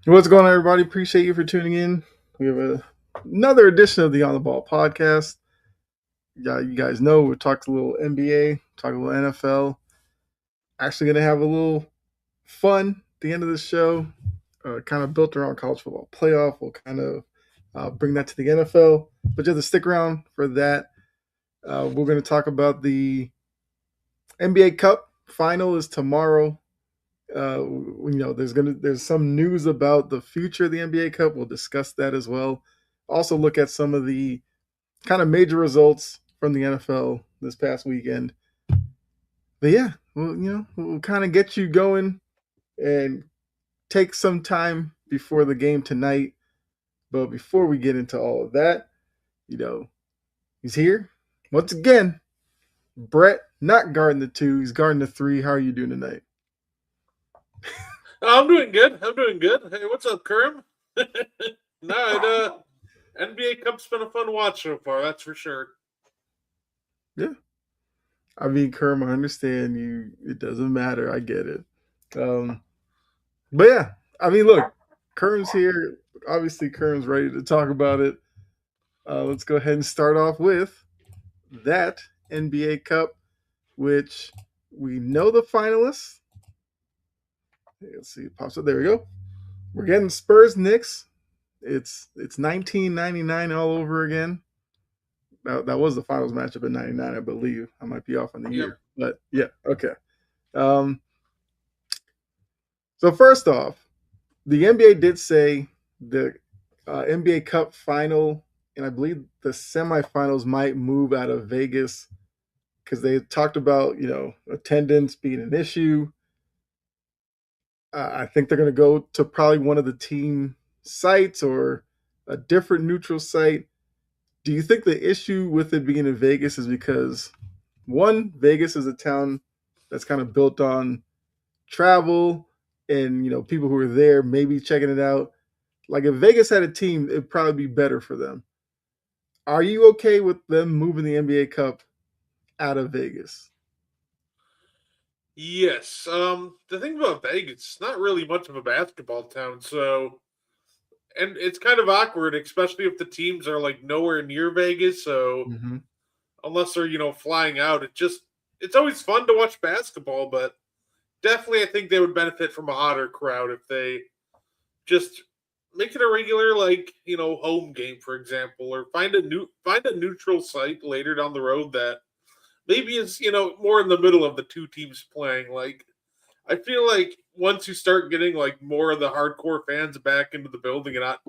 What's going on, everybody? Appreciate you for tuning in. We have another edition of the On the Ball podcast. Yeah, you guys know we talked a little NBA, talked a little NFL. Actually, going to have a little fun at the end of the show, kind of built around college football playoff. We'll kind of bring that to the NFL, but you have to stick around for that. We're going to talk about the NBA Cup final is tomorrow. There's some news about the future of the NBA Cup. We'll discuss that as well. Also, look at some of the kind of major results from the NFL this past weekend. But yeah, we'll kind of get you going and take some time before the game tonight. But before we get into all of that, he's here once again. Brett, not guarding the two, he's guarding the three. How are you doing tonight? I'm doing good. Hey, what's up, Kerm? No, NBA Cup's been a fun watch so far. That's for sure. Yeah. I mean, Kerm, I understand you. It doesn't matter. I get it. Um, but yeah, I mean, look, Kerm's here. Obviously, Kerm's ready to talk about it. Let's go ahead and start off with that NBA Cup, which we know the finalists. Let's see, it pops up. There we go. We're getting Spurs Knicks. It's 1999 all over again. That was the finals matchup in '99, I believe. I might be off on the year, but yeah, okay. Um, so first off, the NBA did say the NBA Cup final, and I believe the semifinals might move out of Vegas because they talked about attendance being an issue. I think they're going to go to probably one of the team sites or a different neutral site. Do you think the issue with it being in Vegas is because one, Vegas is a town that's kind of built on travel and people who are there maybe checking it out. Like if Vegas had a team, it'd probably be better for them. Are you okay with them moving the NBA Cup out of Vegas? Yes. The thing about Vegas, it's not really much of a basketball town, so and it's kind of awkward, especially if the teams are like nowhere near Vegas. So Mm-hmm. unless they're flying out, it's always fun to watch basketball, but definitely I think they would benefit from a hotter crowd if they just make it a regular home game, for example, or find a neutral site later down the road that maybe is more in the middle of the two teams playing. Like I feel like once you start getting like more of the hardcore fans back into the building and not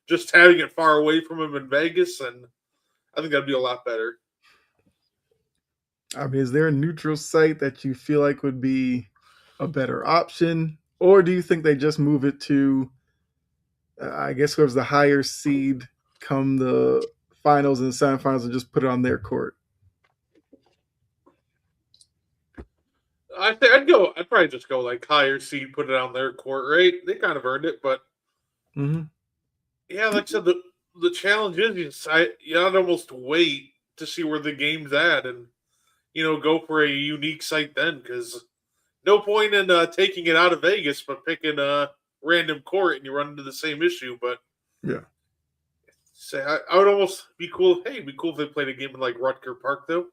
just having it far away from them in Vegas, and I think that'd be a lot better. I mean, is there a neutral site that you feel like would be a better option? Or do you think they just move it to, I guess, whoever's the higher seed come the finals and semifinals and just put it on their court? I think I'd probably just go like higher seed, put it on their court, right? They kind of earned it, but Mm-hmm. yeah, like I said, the challenge is I'd almost wait to see where the game's at and go for a unique site then, because no point in taking it out of Vegas, but picking a random court and you run into the same issue. But Yeah. say I would almost be cool. Hey, it'd be cool if they played a game in like Rutger Park though.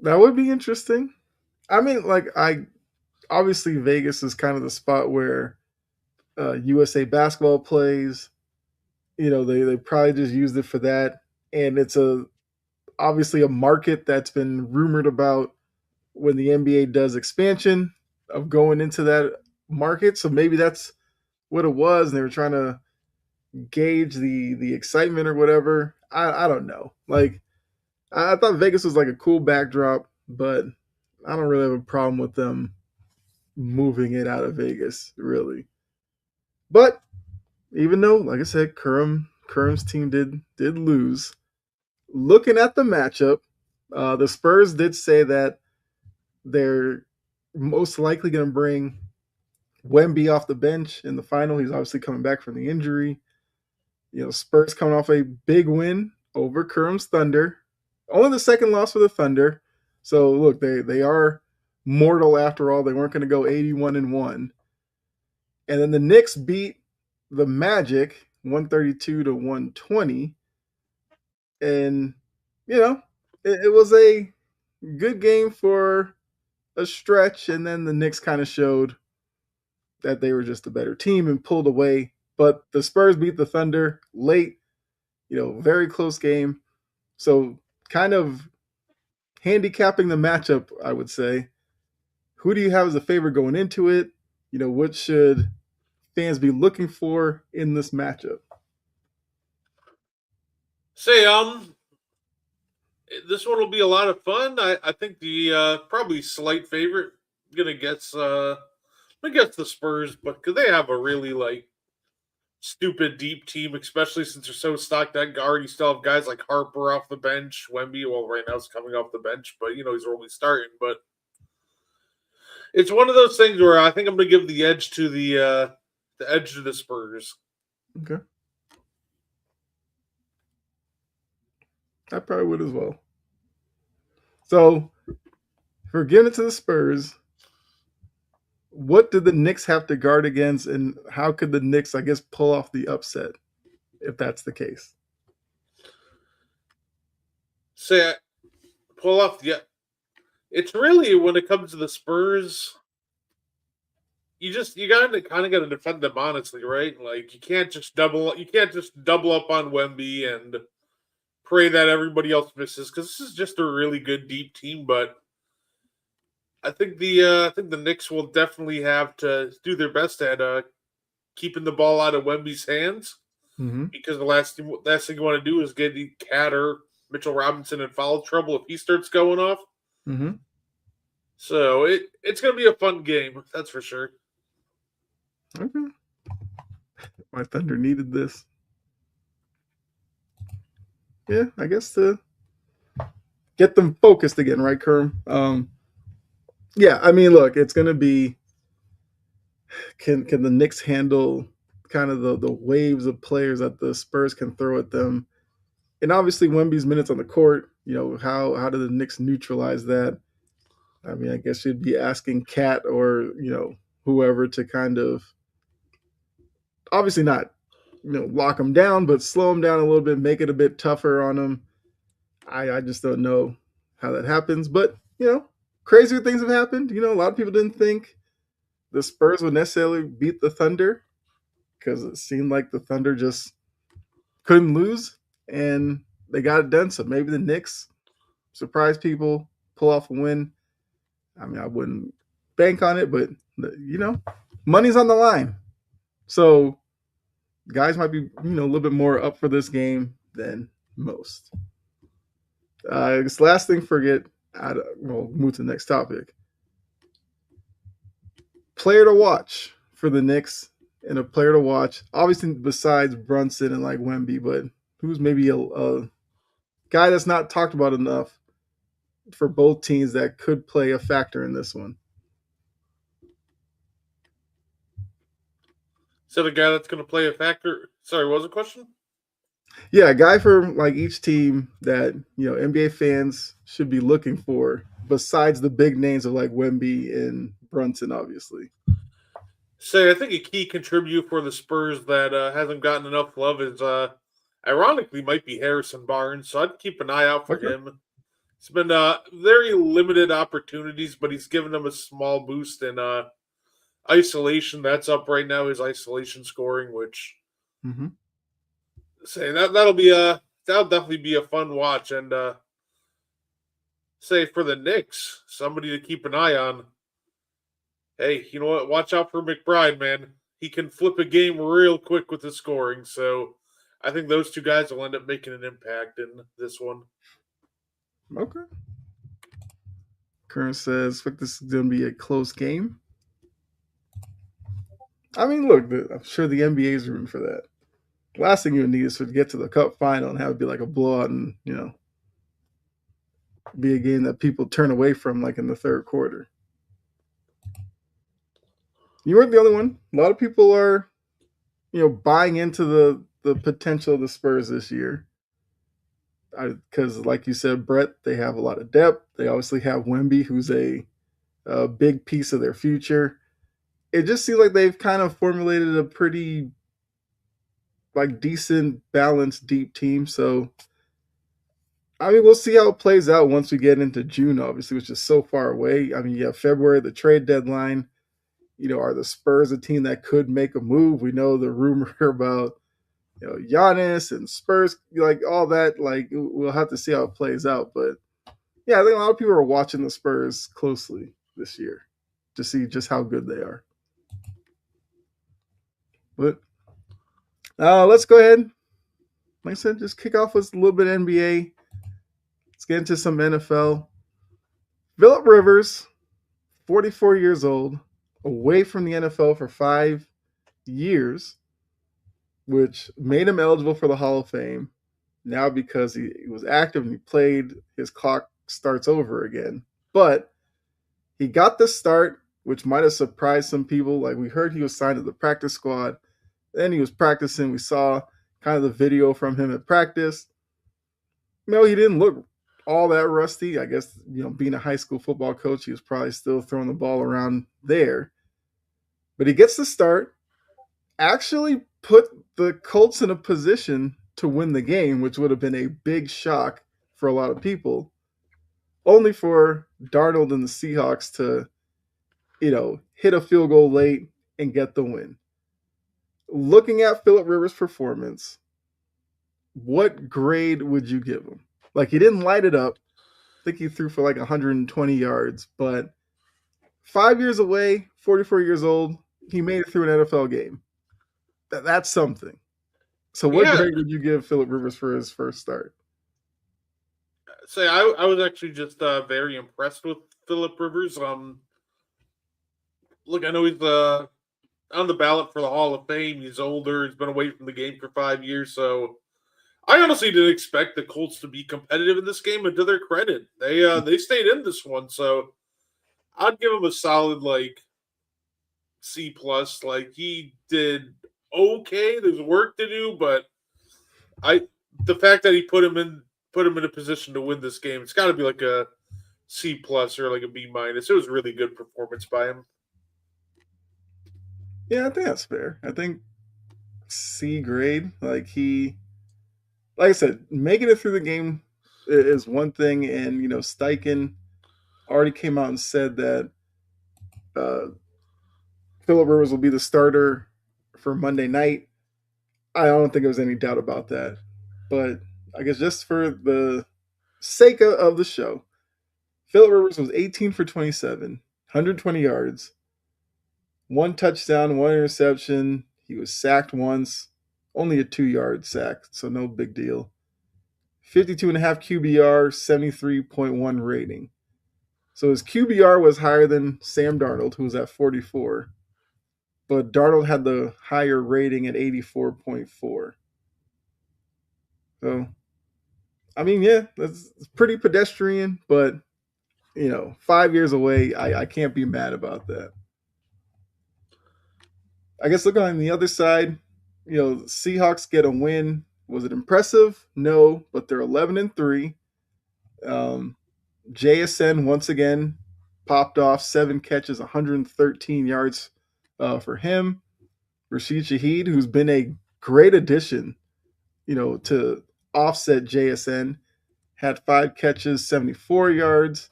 That would be interesting. I mean, like, I obviously Vegas is kind of the spot where USA basketball plays. They probably just used it for that, and it's a obviously a market that's been rumored about when the NBA does expansion of going into that market. So maybe that's what it was, and they were trying to gauge the excitement or whatever. I don't know. Like I thought Vegas was like a cool backdrop, but I don't really have a problem with them moving it out of Vegas, really. But even though, like I said, Kerm's team did lose. Looking at the matchup, the Spurs did say that they're most likely going to bring Wemby off the bench in the final. He's obviously coming back from the injury. Spurs coming off a big win over Kerm's Thunder. Only the second loss for the Thunder. So look, they are mortal after all. They weren't going to go 81-1. And then the Knicks beat the Magic 132 to 120. And, you know, it was a good game for a stretch. And then the Knicks kind of showed that they were just a better team and pulled away. But the Spurs beat the Thunder late, very close game. So kind of handicapping the matchup, I would say. Who do you have as a favorite going into it? What should fans be looking for in this matchup? Say, this one will be a lot of fun. I think the probably slight favorite gonna guess I guess the Spurs, but because they have a really like stupid deep team, especially since they're so stocked at guard. You still have guys like Harper off the bench, Wemby. Well, right now he's coming off the bench, but he's only starting. But it's one of those things where I think I'm going to give the edge to the edge to the Spurs. Okay, I probably would as well. So, for giving it to the Spurs, what did the Knicks have to guard against, and how could the Knicks, I guess, pull off the upset if that's the case? Say, pull off the. It's really when it comes to the Spurs, you gotta kind of got to defend them honestly, right? Like you can't just double up on Wemby and pray that everybody else misses because this is just a really good deep team. But I think the Knicks will definitely have to do their best at keeping the ball out of Wemby's hands Mm-hmm. because the last thing you want to do is get Cat or Mitchell Robinson in foul trouble if he starts going off. Mm-hmm. So it's going to be a fun game, that's for sure. Okay. My Thunder needed this. Yeah, I guess to get them focused again, right, Kerm? Yeah, I mean, look, it's going to be can the Knicks handle kind of the waves of players that the Spurs can throw at them? And obviously, Wemby's minutes on the court. How do the Knicks neutralize that? I mean, I guess you'd be asking Cat or whoever to kind of obviously not lock them down, but slow them down a little bit, make it a bit tougher on them. I just don't know how that happens, but crazier things have happened. A lot of people didn't think the Spurs would necessarily beat the Thunder because it seemed like the Thunder just couldn't lose, and they got it done. So maybe the Knicks surprise people, pull off a win. I mean, I wouldn't bank on it, but money's on the line. So guys might be a little bit more up for this game than most. This last thing, we'll move to the next topic. Player to watch for the Knicks and a player to watch, obviously besides Brunson and like Wemby, but who's maybe a guy that's not talked about enough for both teams that could play a factor in this one? So the guy that's going to play a factor. Sorry, what was the question? Yeah, a guy for like each team that NBA fans should be looking for, besides the big names of like Wemby and Brunson, obviously. Say, I think a key contributor for the Spurs that hasn't gotten enough love is, ironically, might be Harrison Barnes. So I'd keep an eye out for him. It's been very limited opportunities, but he's given them a small boost in isolation. That's up right now. His isolation scoring, which say that'll definitely be a fun watch. And say for the Knicks, somebody to keep an eye on. Hey, you know what? Watch out for McBride, man. He can flip a game real quick with his scoring. So I think those two guys will end up making an impact in this one. Okay. Current says, "Expect this is going to be a close game." I mean, look, I'm sure the NBA is rooting for that. The last thing you need is to get to the Cup final and have it be like a blowout and be a game that people turn away from, like in the third quarter. You weren't the only one. A lot of people are, buying into the potential of the Spurs this year. Because, like you said, Brett, they have a lot of depth. They obviously have Wemby, who's a big piece of their future. it just seems like they've kind of formulated a pretty like decent, balanced, deep team. So I mean, we'll see how it plays out once we get into June, obviously, which is so far away. I mean, you have February, the trade deadline. Are the Spurs a team that could make a move? We know the rumor about Giannis and Spurs, like all that. Like we'll have to see how it plays out. But yeah, I think a lot of people are watching the Spurs closely this year to see just how good they are. But let's go ahead. Like I said, just kick off with a little bit of NBA. Let's get into some NFL. Philip Rivers, 44 years old, away from the NFL for 5 years, which made him eligible for the Hall of Fame. Now, because he was active and he played, his clock starts over again. But he got the start, which might have surprised some people. Like we heard he was signed to the practice squad. Then he was practicing. We saw kind of the video from him at practice. He didn't look all that rusty. I guess, being a high school football coach, he was probably still throwing the ball around there. But he gets the start, actually put the Colts in a position to win the game, which would have been a big shock for a lot of people, only for Darnold and the Seahawks to, hit a field goal late and get the win. Looking at Philip Rivers' performance, what grade would you give him? Like, he didn't light it up. I think he threw for like 120 yards, but 5 years away, 44 years old, he made it through an NFL game. That's something. So what grade would you give Philip Rivers for his first start? Say, I was actually just very impressed with Philip Rivers. Look, I know he's on the ballot for the Hall of Fame. He's older. He's been away from the game for 5 years. So I honestly didn't expect the Colts to be competitive in this game. And to their credit, they stayed in this one. So I'd give him a solid C plus. Like he did okay. There's work to do, but the fact that he put him in a position to win this game, it's got to be like a C plus or like a B minus. It was a really good performance by him. Yeah, I think that's fair. I think C grade. Like I said, making it through the game is one thing, and Steichen already came out and said that Philip Rivers will be the starter for Monday night. I don't think there was any doubt about that. But I guess just for the sake of the show, Philip Rivers was 18 for 27, 120 yards, one touchdown, one interception. He was sacked once, only a 2-yard sack, so no big deal. 52.5 QBR, 73.1 rating. So his QBR was higher than Sam Darnold, who was at 44. But Darnold had the higher rating at 84.4. So, I mean, yeah, that's pretty pedestrian, but, 5 years away, I can't be mad about that. I guess looking on the other side, Seahawks get a win. Was it impressive? No, but they're 11-3. JSN once again popped off 7 catches, 113 yards for him. Rashid Shaheed, who's been a great addition, to offset JSN, had 5 catches, 74 yards.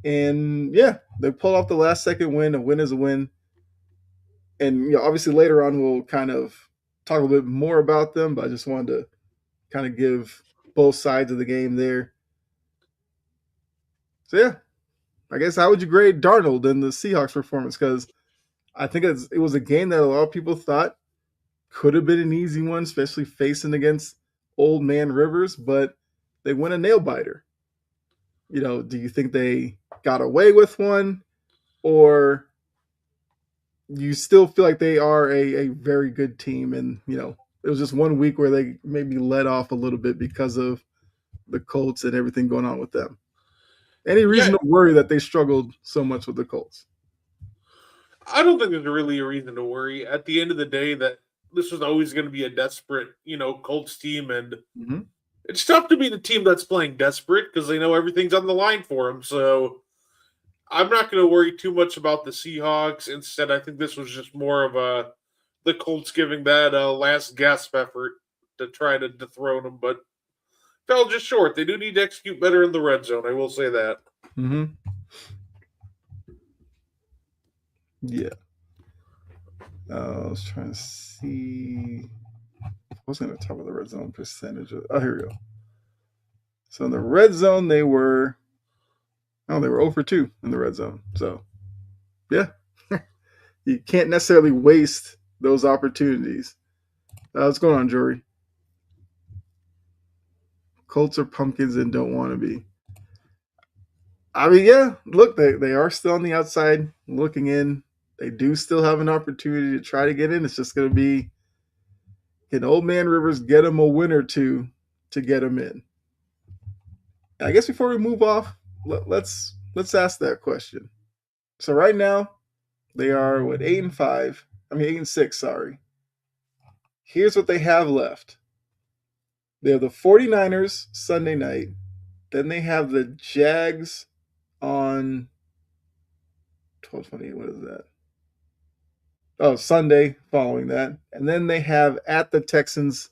And yeah, they pulled off the last second win. A win is a win. And obviously later on we'll kind of talk a little bit more about them, but I just wanted to kind of give both sides of the game there. So yeah, I guess how would you grade Darnold and the Seahawks performance? Because I think it was a game that a lot of people thought could have been an easy one, especially facing against old man Rivers, but they win a nail biter. Do you think they got away with one, or you still feel like they are a very good team, and it was just 1 week where they maybe let off a little bit because of the Colts and everything going on with them? Any reason to worry that they struggled so much with the Colts? I don't think there's really a reason to worry. At the end of the day, that this was always going to be a desperate, Colts team, and it's tough to be the team that's playing desperate because they know everything's on the line for them. So I'm not going to worry too much about the Seahawks. Instead, I think this was just more of a the Colts giving that last gasp effort to try to dethrone them, but fell just short. They do need to execute better in the red zone. I will say that. Mm-hmm. Yeah. I was trying to see. I was going to talk about the red zone percentage. Oh, here we go. So in the red zone, they were 0 for 2 in the red zone. So yeah, you can't necessarily waste those opportunities. What's going on, Jory? Colts are pumpkins and don't want to be. I mean, yeah, look, they are still on the outside looking in. They do still have an opportunity to try to get in. It's just going to be, can Old Man Rivers get him a win or two to get him in? I guess before we move off, let's ask that question. So right now, they are what 8-5. I mean 8-6. Sorry. Here's what they have left. They have the 49ers Sunday night. Then they have the Jags on 12/28. What is that? Oh, Sunday following that. And then they have at the Texans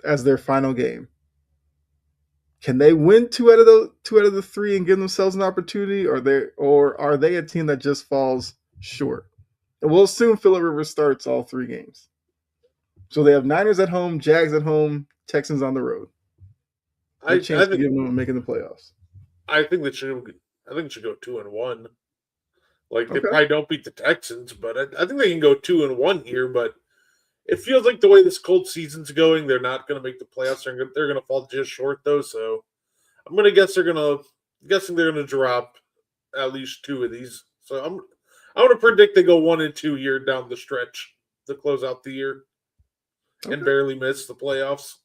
as their final game. Can they win two out of the three and give themselves an opportunity, or are they a team that just falls short? And we'll assume Phillip Rivers starts all three games. So they have Niners at home, Jags at home, Texans on the road. What I chance do you think give them of making the playoffs? I think they should. I think it should go 2-1. Like they Okay. probably don't beat the Texans, but I think they can go 2-1 here. But it feels like the way this cold season's going, they're not going to make the playoffs. They're going to fall just short though. So I'm going to guess guessing they're going to drop at least two of these. So I want to predict they go 1-2 here down the stretch to close out the year and Okay. barely miss the playoffs.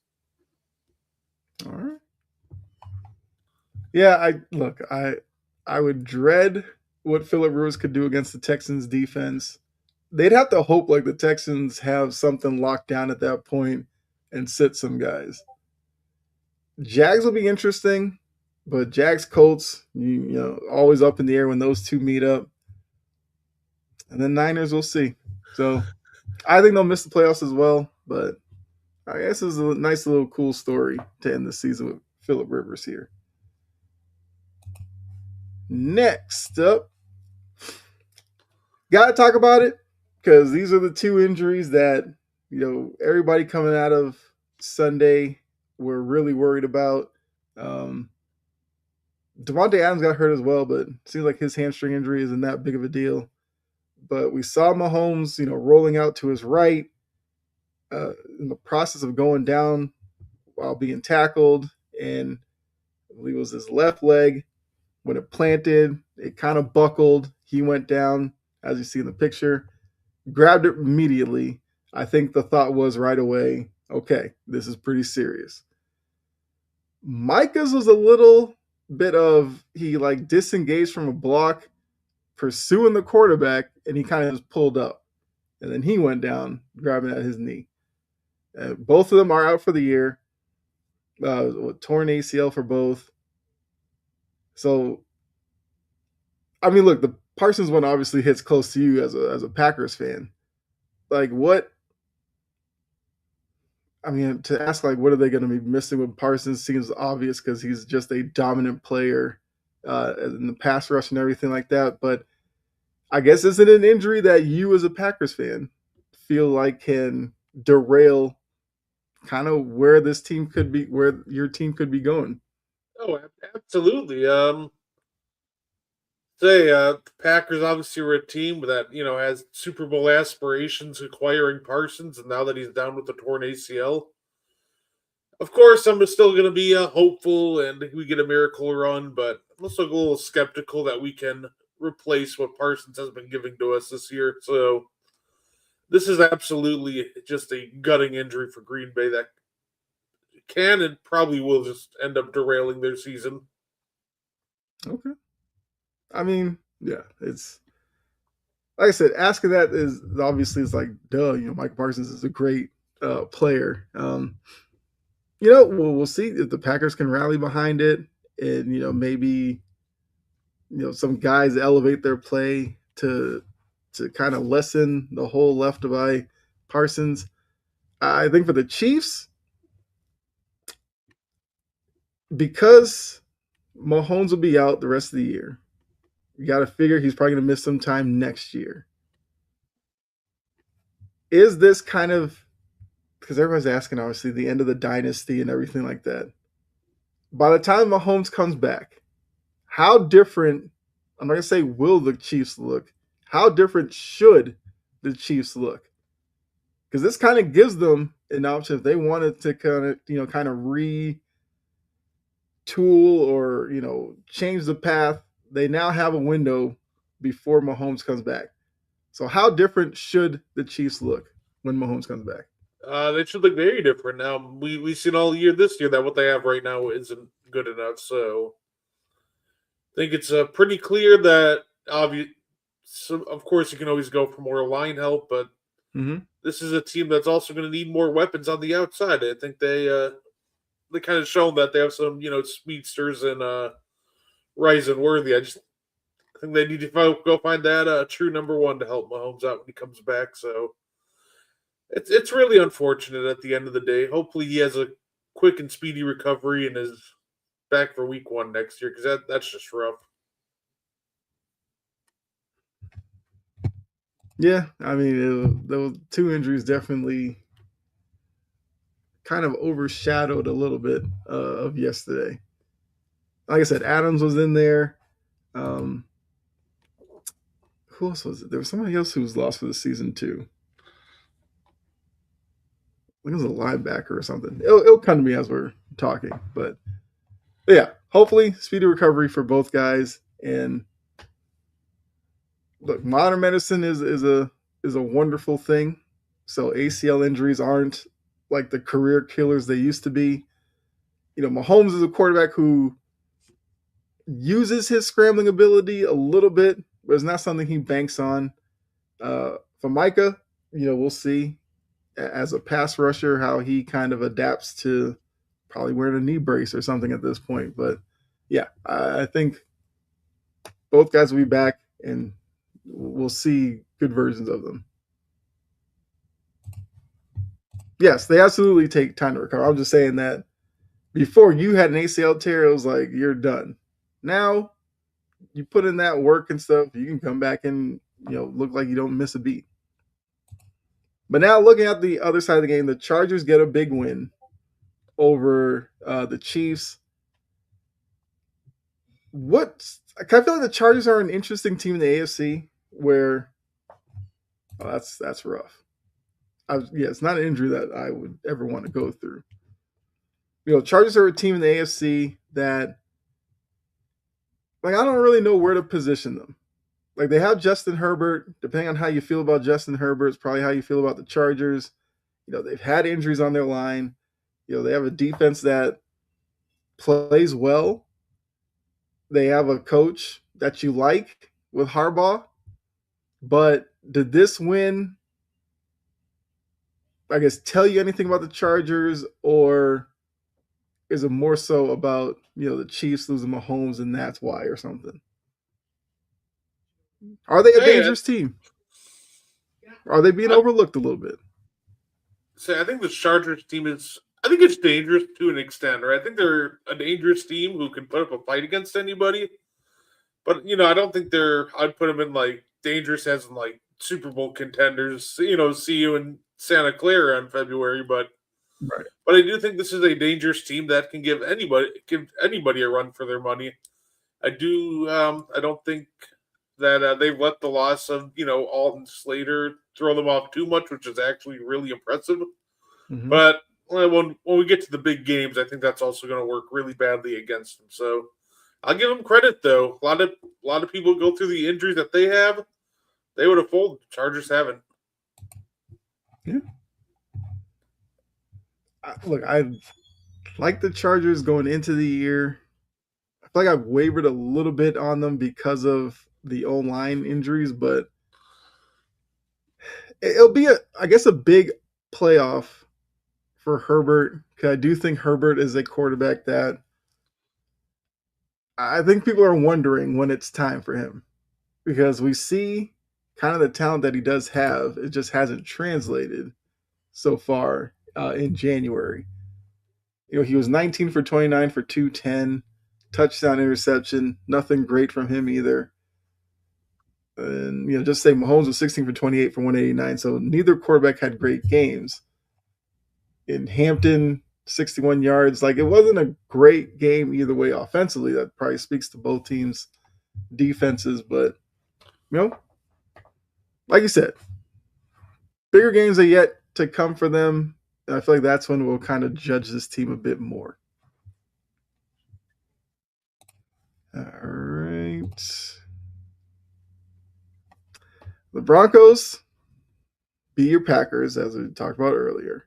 All right. Yeah, I would dread what Phillip Rivers could do against the Texans defense. They'd have to hope like the Texans have something locked down at that point and sit some guys. Jags will be interesting, but Jags Colts, you know, always up in the air when those two meet up. And then Niners, we'll see. So I think they'll miss the playoffs as well, but I guess it's a nice little cool story to end the season with Phillip Rivers here. Next up, gotta talk about it because these are the two injuries that everybody coming out of Sunday were really worried about. Devontae Adams got hurt as well, but it seems like his hamstring injury isn't that big of a deal. But we saw Mahomes, rolling out to his right in the process of going down while being tackled, and I believe it was his left leg. When it planted, it kind of buckled. He went down, as you see in the picture, grabbed it immediately. I think the thought was right away, okay, this is pretty serious. Micah's was a little bit of he like disengaged from a block, pursuing the quarterback, and he kind of just pulled up. And then he went down, grabbing at his knee. Both of them are out for the year. Torn ACL for both. So, I mean, look, the Parsons one obviously hits close to you as a Packers fan. Like, what? I mean, to ask like, what are they going to be missing with Parsons seems obvious because he's just a dominant player in the pass rush and everything like that. But I guess isn't an injury that you as a Packers fan feel like can derail kind of where this team could be, where your team could be going? Oh, absolutely. The Packers obviously were a team that has Super Bowl aspirations, acquiring Parsons, and now that he's down with the torn ACL, of course I'm still going to be hopeful and we get a miracle run. But I'm also a little skeptical that we can replace what Parsons has been giving to us this year. So this is absolutely just a gutting injury for Green Bay that can and probably will just end up derailing their season. Okay. I mean, yeah, it's like I said, asking that is obviously it's like, duh, Mike Parsons is a great player. We'll see if the Packers can rally behind it, and maybe some guys elevate their play to kind of lessen the hole left by Parsons. I think for the Chiefs, because Mahomes will be out the rest of the year, you got to figure he's probably going to miss some time next year. Is this kind of, because everyone's asking, obviously, the end of the dynasty and everything like that? By the time Mahomes comes back, how different, I'm not going to say will the Chiefs look, how different should the Chiefs look? Because this kind of gives them an option if they wanted to kind of retool or change the path. They now have a window before Mahomes comes back. So how different should the Chiefs look when Mahomes comes back? They should look very different now. We've seen all year this year that what they have right now isn't good enough. So I think it's pretty clear that so of course you can always go for more line help, but Mm-hmm. this is a team that's also going to need more weapons on the outside. I think they kind of shown that they have some speedsters and Rice and Worthy. I think they need to go find that true number one to help Mahomes out when he comes back. So it's really unfortunate at the end of the day. Hopefully he has a quick and speedy recovery and is back for week one next year because that's just rough. Yeah, I mean, those two injuries definitely kind of overshadowed a little bit of yesterday. Like I said, Adams was in there. Um, who else was it? There was somebody else who was lost for the season too. I think it was a linebacker or something. It'll come to me as we're talking, but yeah, hopefully speedy recovery for both guys. And look, modern medicine is a wonderful thing. So ACL injuries aren't like the career killers they used to be. Mahomes is a quarterback who uses his scrambling ability a little bit, but it's not something he banks on. For Micah, we'll see as a pass rusher how he kind of adapts to probably wearing a knee brace or something at this point. But yeah, I think both guys will be back, and we'll see good versions of them. Yes, they absolutely take time to recover. I'm just saying that before you had an ACL tear, it was like you're done. Now you put in that work and stuff, you can come back and look like you don't miss a beat. But now looking at the other side of the game, the Chargers get a big win over the Chiefs. I feel like the Chargers are an interesting team in the AFC where that's rough. It's not an injury that I would ever want to go through. Chargers are a team in the AFC that I don't really know where to position them. Like they have Justin Herbert. Depending on how you feel about Justin Herbert, it's probably how you feel about the Chargers. They've had injuries on their line. They have a defense that plays well. They have a coach that you like with Harbaugh. But did this win, I guess, tell you anything about the Chargers, or is it more so about the Chiefs losing Mahomes and that's why, or something? Are they a Hey, dangerous team? Are they being overlooked a little bit? I think the Chargers team is. I think it's dangerous to an extent, right? I think they're a dangerous team who can put up a fight against anybody. But I don't think they're. I'd put them in like dangerous as in like Super Bowl contenders. See you in Santa Clara in February. Right. But I do think this is a dangerous team that can give anybody a run for their money. I do. I don't think that they've let the loss of Alton Slater throw them off too much, which is actually really impressive. Mm-hmm. But when we get to the big games, I think that's also going to work really badly against them. So I'll give them credit though. A lot of people go through the injuries that they have. They would have folded. The Chargers haven't. Yeah. Look, I like the Chargers going into the year. I feel like I've wavered a little bit on them because of the O-line injuries, but it'll be I guess a big playoff for Herbert, because I do think Herbert is a quarterback that I think people are wondering when it's time for him because we see kind of the talent that he does have. It just hasn't translated so far in January. He was 19 for 29 for 210, touchdown interception, nothing great from him either. And just say Mahomes was 16 for 28 for 189. So neither quarterback had great games. In Hampton, 61 yards. Like, it wasn't a great game either way offensively. That probably speaks to both teams' defenses. But, you know, like you said, bigger games are yet to come for them. And I feel like that's when we'll kind of judge this team a bit more. All right. The Broncos beat your Packers, as we talked about earlier.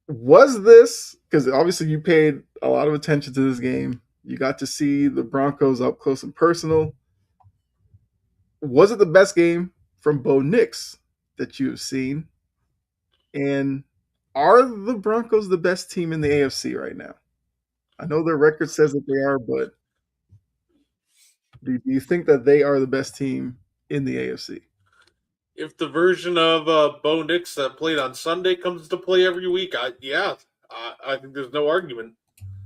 Was this, because obviously you paid a lot of attention to this game, you got to see the Broncos up close and personal. Was it the best game from Bo Nix that you've seen? And are the Broncos the best team in the AFC right now? I know their record says that they are, but do you think that they are the best team in the AFC? If the version of Bo Nix that played on Sunday comes to play every week, I think there's no argument.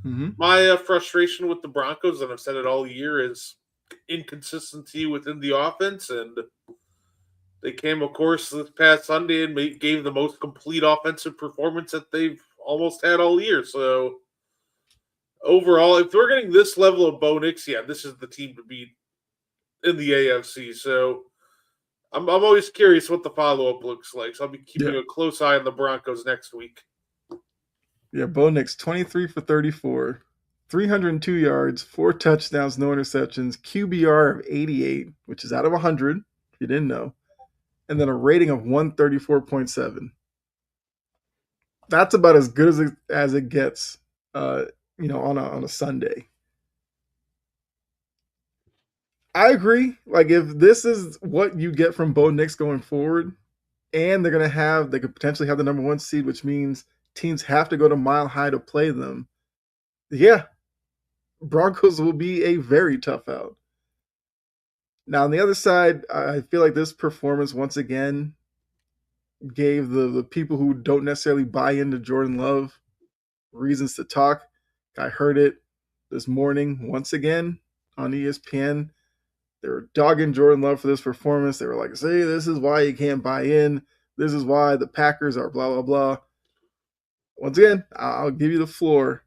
Mm-hmm. My frustration with the Broncos, and I've said it all year, is inconsistency within the offense. And they came, of course, this past Sunday and gave the most complete offensive performance that they've almost had all year. So overall, if we're getting this level of Bo Nix, yeah, this is the team to beat in the AFC. So I'm always curious what the follow up looks like. So I'll be keeping a close eye on the Broncos next week. Yeah, Bo Nix, 23 for 34, 302 yards, 4 touchdowns, no interceptions, QBR of 88, which is out of 100, if you didn't know, and then a rating of 134.7. That's about as good as it gets, on a Sunday. I agree. Like, if this is what you get from Bo Nix going forward, and they could potentially have the number 1 seed, which means teams have to go to Mile High to play them. Yeah, Broncos will be a very tough out. Now, on the other side, I feel like this performance once again gave the people who don't necessarily buy into Jordan Love reasons to talk. I heard it this morning once again on ESPN. They were dogging Jordan Love for this performance. They were like, "See, this is why you can't buy in. This is why the Packers are blah, blah, blah." Once again, I'll give you the floor.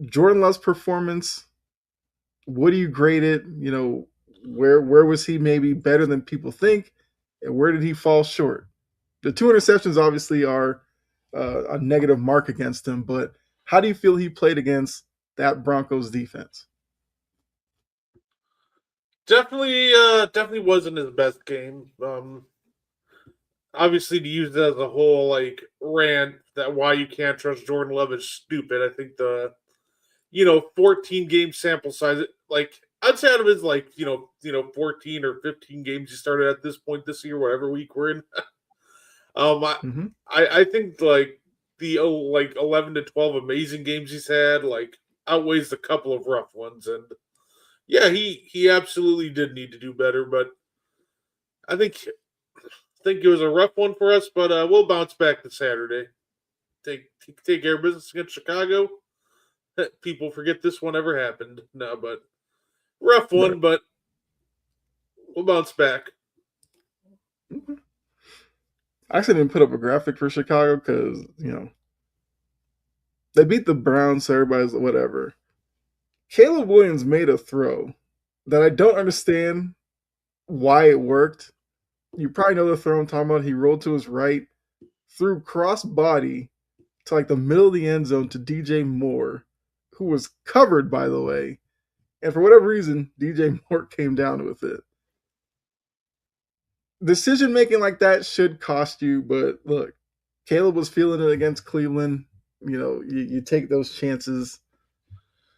Jordan Love's performance, what do you grade it? Where was he maybe better than people think, and where did he fall short? The 2 interceptions obviously are a negative mark against him, but how do you feel he played against that Broncos defense? Definitely wasn't his best game. Obviously, to use it as a whole like rant that why you can't trust Jordan Love is stupid. I think the 14 game sample size, like I'd say out of his 14 or 15 games he started at this point this year, whatever week we're in. Mm-hmm. I think like the 11 to 12 amazing games he's had like outweighs the couple of rough ones, and yeah, he absolutely did need to do better, but I think it was a rough one for us, but we'll bounce back to Saturday. Take care of business against Chicago. People forget this one ever happened. No, but rough one, Right. but we'll bounce back. Mm-hmm. I actually didn't put up a graphic for Chicago because, they beat the Browns, so everybody's whatever. Caleb Williams made a throw that I don't understand why it worked. You probably know the throw I'm talking about. He rolled to his right, threw cross body to like the middle of the end zone to DJ Moore, who was covered, by the way. And for whatever reason, DJ Moore came down with it. Decision making like that should cost you, but look, Caleb was feeling it against Cleveland. You take those chances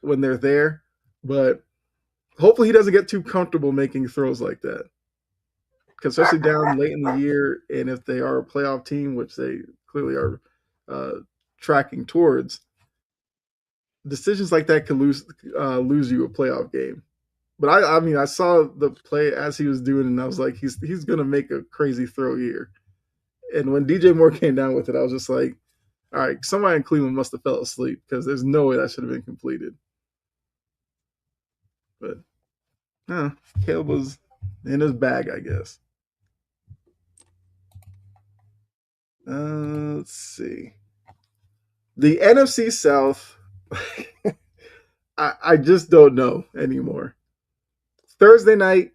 when they're there, but hopefully he doesn't get too comfortable making throws like that. Because especially down late in the year, and if they are a playoff team, which they clearly are tracking towards, decisions like that could lose you a playoff game. But I mean, I saw the play as he was doing, and I was like, he's gonna make a crazy throw here. And when DJ Moore came down with it, I was just like, all right, somebody in Cleveland must have fell asleep because there's no way that should have been completed. But Caleb was in his bag, I guess. Let's see. The NFC South, I just don't know anymore. Thursday night,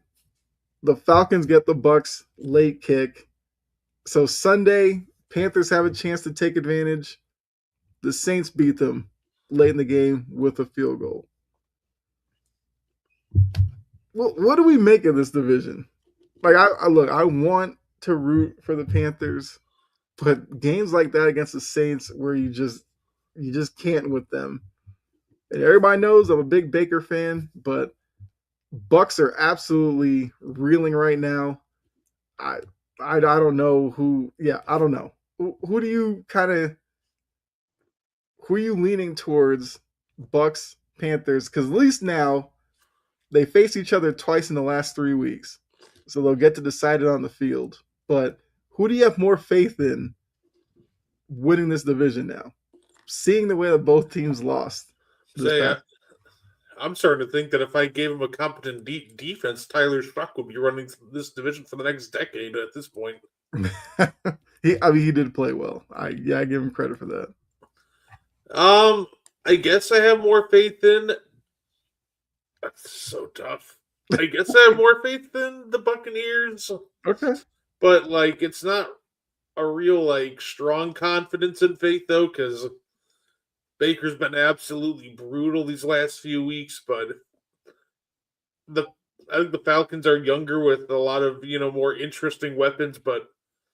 the Falcons get the Bucks late kick. So Sunday, Panthers have a chance to take advantage. The Saints beat them late in the game with a field goal. Well, what do we make of this division? Like, I look, I want to root for the Panthers, but games like that against the Saints, where you just can't with them. And everybody knows I'm a big Baker fan, but Bucks are absolutely reeling right now. I I don't know who. Yeah, I don't know. Who do you kind of who are you leaning towards? Bucks, Panthers, because at least now they face each other twice in the last 3 weeks, so they'll get to decide it on the field. But who do you have more faith in winning this division now? Seeing the way that both teams lost this Say, past. I'm starting to think that if I gave him a competent defense, Tyler Shuck would be running this division for the next decade at this point. He did play well. I give him credit for that. I guess I have more faith in. That's so tough. I guess I have more faith in the Buccaneers, Okay. but like it's not a real like strong confidence in faith though, because Baker's been absolutely brutal these last few weeks. But the I think the Falcons are younger with a lot of more interesting weapons, but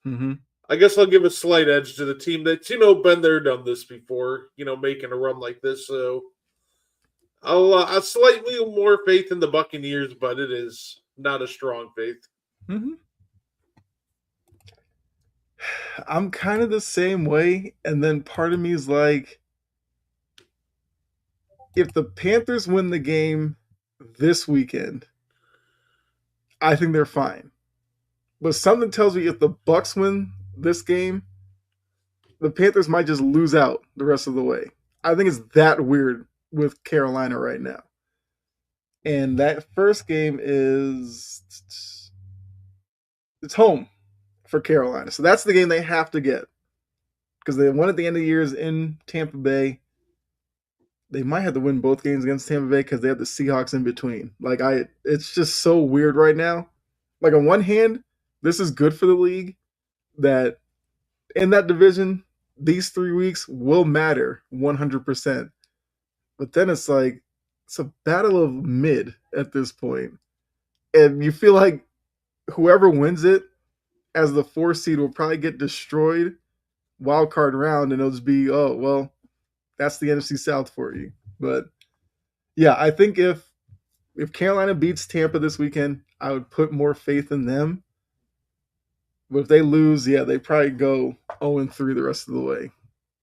Mm-hmm. I guess I'll give a slight edge to the team that's been there, done this before, making a run like this. So I'll slightly more faith in the Buccaneers, but it is not a strong faith. Mm-hmm. I'm kind of the same way, and then part of me is like, if the Panthers win the game this weekend, I think they're fine. But something tells me if the Bucks win this game, the Panthers might just lose out the rest of the way. I think it's that weird with Carolina right now. And that first game is it's home for Carolina. So that's the game they have to get. Because they won at the end of the year is in Tampa Bay. They might have to win both games against Tampa Bay because they have the Seahawks in between. It's just so weird right now. Like on one hand, this is good for the league that in that division, these 3 weeks will matter 100%. But then it's like it's a battle of mid at this point, and you feel like whoever wins it as the 4 seed will probably get destroyed wild card round, and it'll just be, oh well, that's the NFC South for you. But yeah, I think if Carolina beats Tampa this weekend, I would put more faith in them. But if they lose, yeah, they probably go 0-3 the rest of the way.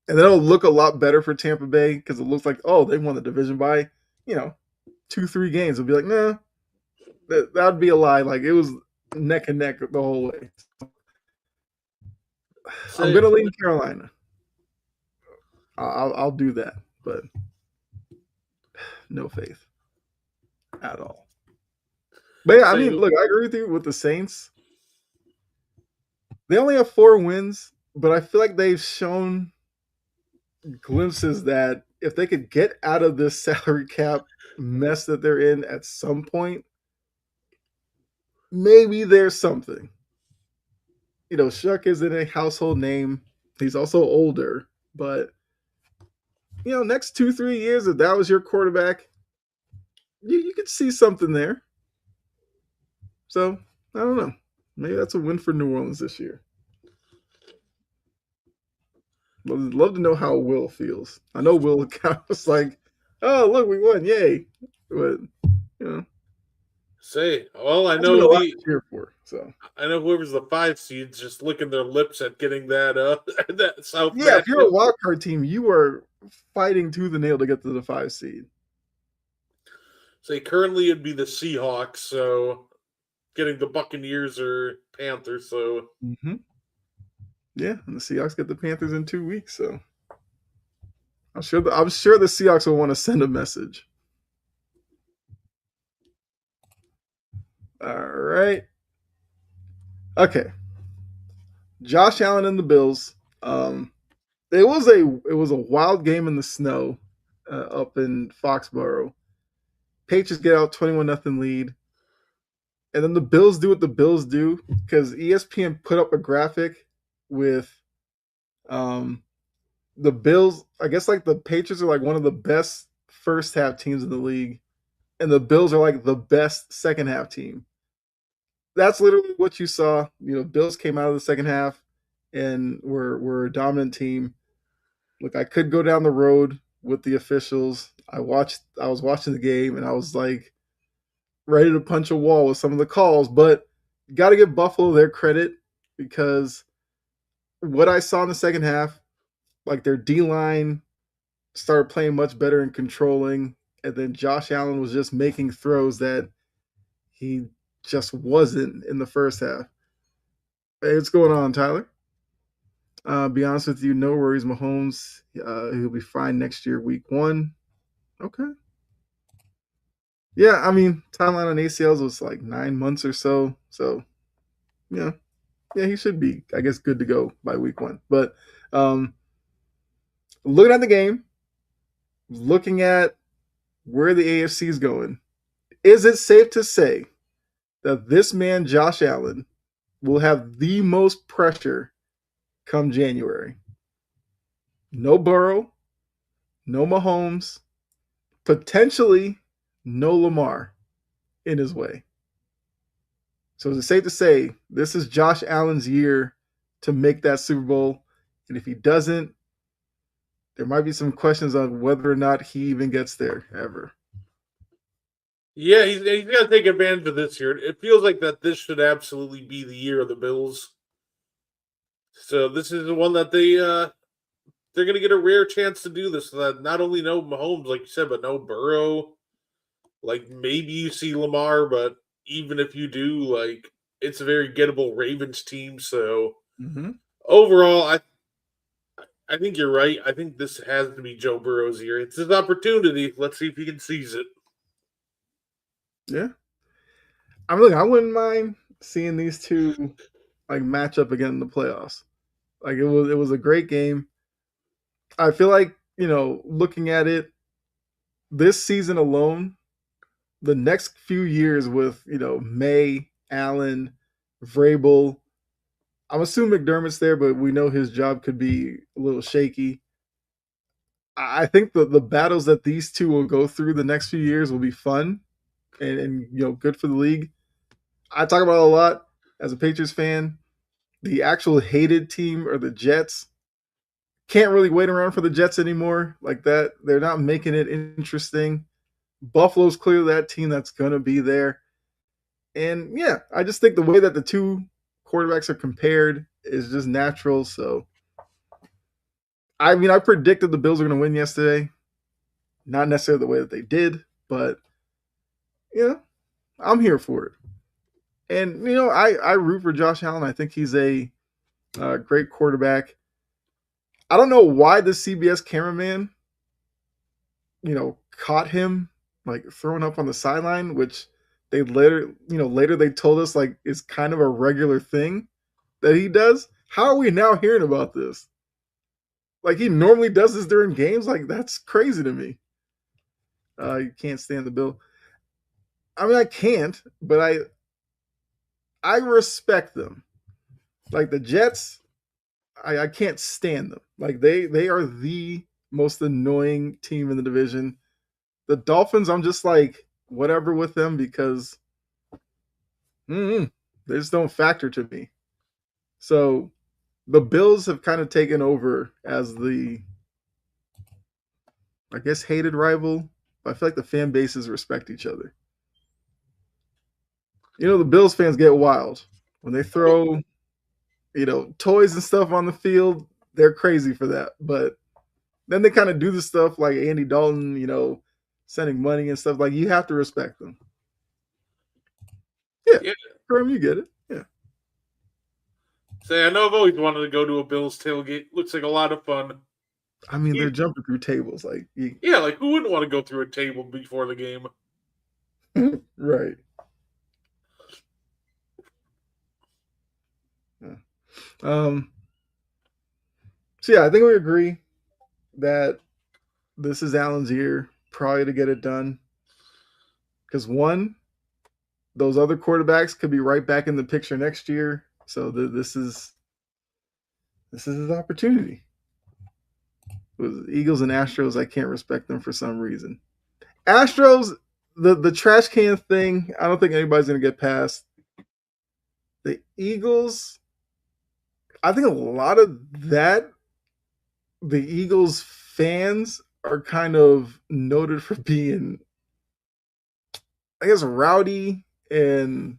And then it'll look a lot better for Tampa Bay because it looks like, oh, they won the division by, 2-3 games. It'll be like, nah, that'd be a lie. Like it was neck and neck the whole way. So, I'm gonna lean Carolina. I'll do that, but no faith at all. But yeah, I mean, look, I agree with you with the Saints. They only have 4 wins, but I feel like they've shown glimpses that if they could get out of this salary cap mess that they're in at some point, maybe there's something. Shuck isn't a household name. He's also older, but next 2-3 years, if that was your quarterback, you could see something there. So I don't know. Maybe that's a win for New Orleans this year. Love to know how Will feels. I know Will kind of was like, "Oh, look, we won, yay!" But well, I that's been a know lot to cheer for. So I know whoever's the 5 seeds just licking their lips at getting that that South yeah, if you're a matchup. wild card team, you are fighting tooth and nail to get to the 5 seed. Say currently it'd be the Seahawks, so getting the Buccaneers or Panthers. So Mm-hmm. Yeah, and the Seahawks get the Panthers in 2 weeks, so I'm sure the Seahawks will want to send a message. All right. Okay. Josh Allen and the Bills. It was a wild game in the snow up in Foxborough. Patriots get out 21-0 lead, and then the Bills do what the Bills do because ESPN put up a graphic with um, the Bills. I guess like the Patriots are like one of the best first half teams in the league, and the Bills are like the best second half team. That's literally what you saw. Bills came out of the second half and were a dominant team. Look, I could go down the road with the officials. I was watching the game and I was like ready to punch a wall with some of the calls, but got to give Buffalo their credit because what I saw in the second half, like their D line started playing much better and controlling, and then Josh Allen was just making throws that he just wasn't in the first half. Hey, what's going on, Tyler? Be honest with you, no worries, Mahomes. He'll be fine next year, week 1. Okay. Yeah, I mean, timeline on ACLs was like 9 months or so. So, yeah, yeah, he should be, I guess, good to go by week 1. But um, looking at the game, looking at where the AFC is going, is it safe to say that this man, Josh Allen, will have the most pressure come January? No Burrow, no Mahomes, potentially no Lamar in his way. So is it safe to say this is Josh Allen's year to make that Super Bowl? And if he doesn't, there might be some questions on whether or not he even gets there ever. yeah, he's got to take advantage of this year. It feels like that this should absolutely be the year of the Bills. So this is the one that they're going to get a rare chance to do this. So that not only no Mahomes, like you said, but no Burrow. Like maybe you see Lamar, but even if you do, like it's a very gettable Ravens team. So Mm-hmm. overall, I think you're right. I think this has to be Joe Burrow's year. It's his opportunity. Let's see if he can seize it. Yeah. I wouldn't mind seeing these two like match up again in the playoffs. Like it was a great game. I feel like, looking at it this season alone, the next few years with, May, Allen, Vrabel, I'm assuming McDermott's there, but we know his job could be a little shaky. I think the battles that these two will go through the next few years will be fun and good for the league. I talk about it a lot as a Patriots fan. The actual hated team are the Jets. Can't really wait around for the Jets anymore like that. They're not making it interesting. Buffalo's clearly that team that's gonna be there. And yeah, I just think the way that the two quarterbacks are compared is just natural. So I mean, I predicted the Bills were going to win yesterday. Not necessarily the way that they did, but I'm here for it. And I root for Josh Allen. I think he's a great quarterback. I don't know why the CBS cameraman, caught him like throwing up on the sideline, which later they told us like is kind of a regular thing that he does. How are we now hearing about this? Like he normally does this during games. Like that's crazy to me. You can't stand the Bill. I mean, I can't, but I respect them. Like the Jets, I can't stand them. Like they are the most annoying team in the division. The Dolphins, I'm just like whatever with them because they just don't factor to me. So the Bills have kind of taken over as the, I guess, hated rival. I feel like the fan bases respect each other. The Bills fans get wild when they throw, toys and stuff on the field. They're crazy for that, but then they kind of do the stuff like Andy Dalton, sending money and stuff. Like you have to respect them. Yeah, Yeah. Kerm, you get it. Yeah. Say, I know I've always wanted to go to a Bills tailgate. Looks like a lot of fun. I mean, they're jumping through tables. Like, Yeah, like who wouldn't want to go through a table before the game? right. Yeah. Um. So yeah, I think we agree that this is Allen's year, probably to get it done. Because one, those other quarterbacks could be right back in the picture next year. So this is his opportunity. With Eagles and Astros, I can't respect them for some reason. Astros, the trash can thing, I don't think anybody's gonna get past. The Eagles, I think a lot of that, the Eagles fans are kind of noted for being, I guess, rowdy and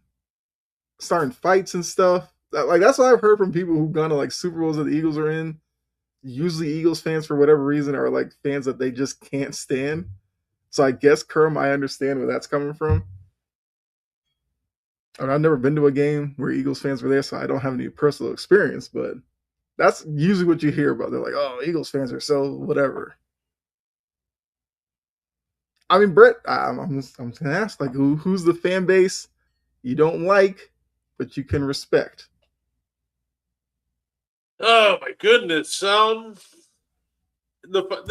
starting fights and stuff. Like that's what I've heard from people who've gone to like Super Bowls that the Eagles are in. Usually, Eagles fans for whatever reason are like fans that they just can't stand. So I guess Kerm, I understand where that's coming from. I mean, I've never been to a game where Eagles fans were there, so I don't have any personal experience. But that's usually what you hear about. They're like, "Oh, Eagles fans are so whatever." I mean, Brett, I'm just gonna ask, like, who's the fan base you don't like, but you can respect? Oh my goodness. The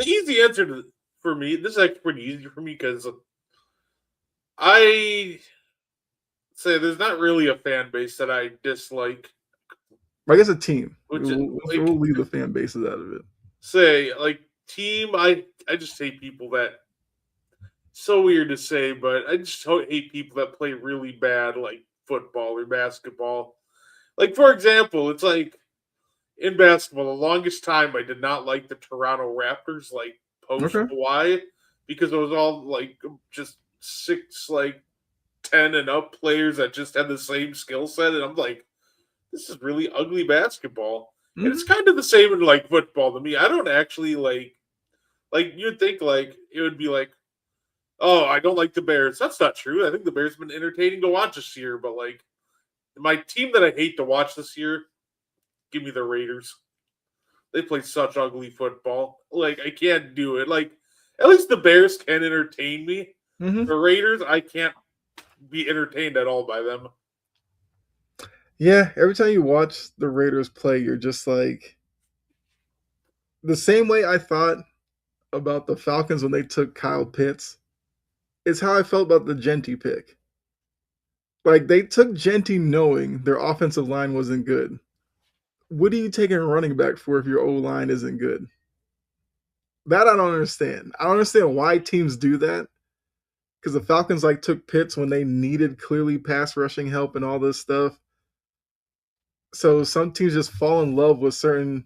easy answer for me, this is actually pretty easy for me because I say there's not really a fan base that I dislike. I guess a team. Which like We'll leave the fan bases out of it. say like team, I just hate people that. So weird to say, but I just hate people that play really bad, like football or basketball. Like for example, it's like in basketball, the longest time I did not like the Toronto Raptors, like post Okay. Kawhi, because it was all like just six, like 10 and up players that just had the same skill set, and I'm like, this is really ugly basketball. And it's Mm-hmm. kind of the same in like football to me. I don't actually like you'd think like it would be like, oh, I don't like the Bears. That's not true. I think the Bears have been entertaining to watch this year, but like my team that I hate to watch this year, give me the Raiders. They play such ugly football. Like I can't do it. Like at least the Bears can entertain me. Mm-hmm. The Raiders, I can't be entertained at all by them. Yeah, every time you watch the Raiders play, you're just like the same way I thought about the Falcons when they took Kyle Pitts is how I felt about the Genty pick. Like they took Genty knowing their offensive line wasn't good. What are you taking a running back for if your O line isn't good? That I don't understand. I don't understand why teams do that. Because the Falcons like took Pitts when they needed clearly pass rushing help and all this stuff. So some teams just fall in love with certain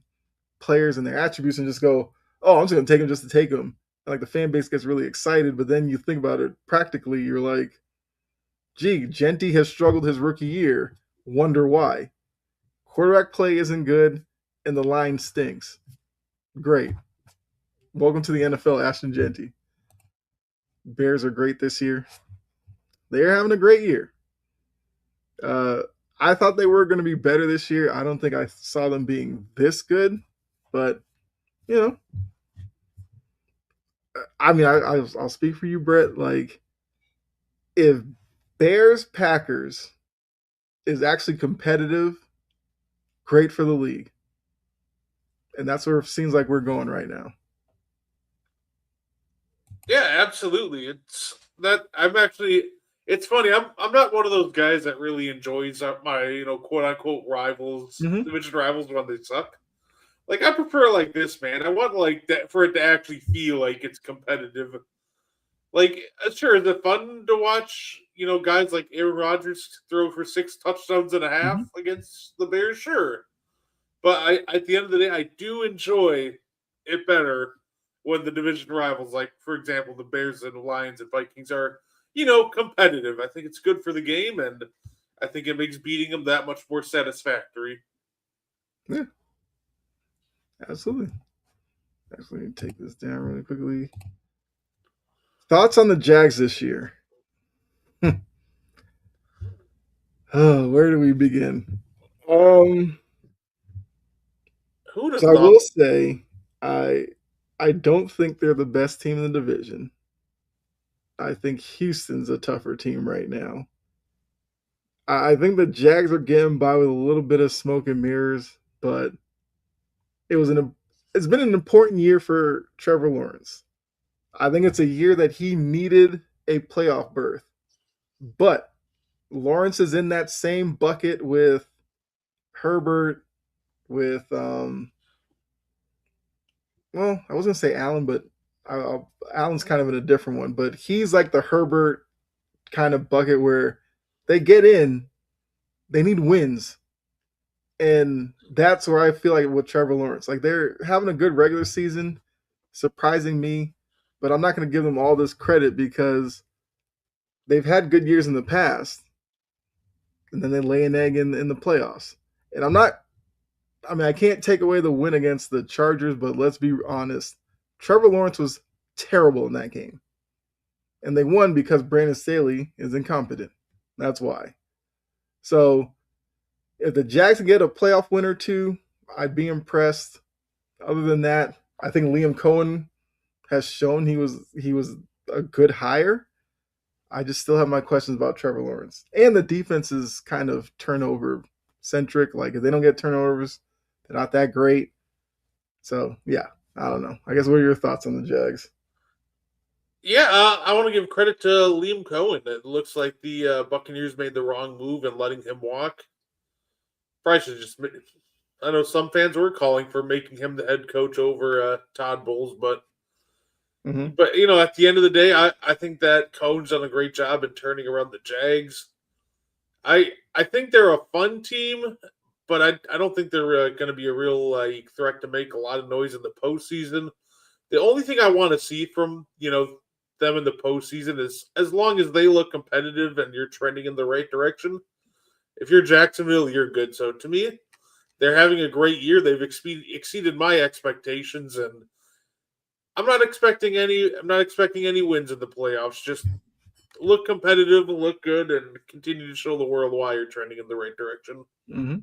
players and their attributes and just go, "Oh, I'm just gonna take him just to take him." And like the fan base gets really excited, but then you think about it practically, you're like, "Gee, Genty has struggled his rookie year. Wonder why? Quarterback play isn't good, and the line stinks." Great. Welcome to the NFL, Ashton Genty. Bears are great this year. They're having a great year. Uh, I thought they were going to be better this year. I don't think I saw them being this good, but you know, I mean, I'll speak for you, Brett. Like, if Bears Packers is actually competitive, great for the league, and that's where it seems like we're going right now. Yeah, absolutely. It's that I'm actually. It's funny. I'm not one of those guys that really enjoys my quote unquote rivals, Mm-hmm. division rivals when they suck. Like I prefer like this, man. I want like that for it to actually feel like it's competitive. Like sure, is it fun to watch? Guys like Aaron Rodgers throw for 6 touchdowns and a half Mm-hmm. against the Bears. Sure, but at the end of the day, I do enjoy it better when the division rivals, like for example, the Bears and the Lions and Vikings, are competitive. I think it's good for the game, and I think it makes beating them that much more satisfactory. Yeah, absolutely. Actually, let me take this down really quickly. Thoughts on the Jags this year? Oh, where do we begin? Um, Who would have so I thought? will say, I I don't think they're the best team in the division. I think Houston's a tougher team right now. I think the Jags are getting by with a little bit of smoke and mirrors, but it was an it's been an important year for Trevor Lawrence. I think it's a year that he needed a playoff berth, but Lawrence is in that same bucket with Herbert, with well, I was gonna say Allen, but Allen's kind of in a different one. But he's like the Herbert kind of bucket where they get in, they need wins, and that's where I feel like with Trevor Lawrence, like they're having a good regular season, surprising me, but I'm not going to give them all this credit because they've had good years in the past, and then they lay an egg in the playoffs. And I'm not. I mean, I can't take away the win against the Chargers, but let's be honest, Trevor Lawrence was terrible in that game, and they won because Brandon Staley is incompetent. That's why. So if the Jags can get a playoff win or two, I'd be impressed. Other than that, I think Liam Cohen has shown he was a good hire. I just still have my questions about Trevor Lawrence. And the defense is kind of turnover centric. Like if they don't get turnovers, they're not that great. So yeah, I don't know. I guess what are your thoughts on the Jags? Yeah, I want to give credit to Liam Cohen. It looks like the Buccaneers made the wrong move in letting him walk. Probably should just. I know some fans were calling for making him the head coach over Todd Bowles, but Mm-hmm. at the end of the day, I think that Cohen's done a great job in turning around the Jags. I think they're a fun team, but I don't think they're going to be a real threat to make a lot of noise in the postseason. The only thing I want to see from them in the postseason is as long as they look competitive and you're trending in the right direction. If you're Jacksonville, you're good. So to me, they're having a great year. They've exceeded my expectations, and I'm not expecting any. I'm not expecting any wins in the playoffs. Just look competitive, look good, and continue to show the world why you're trending in the right direction. Mm-hmm.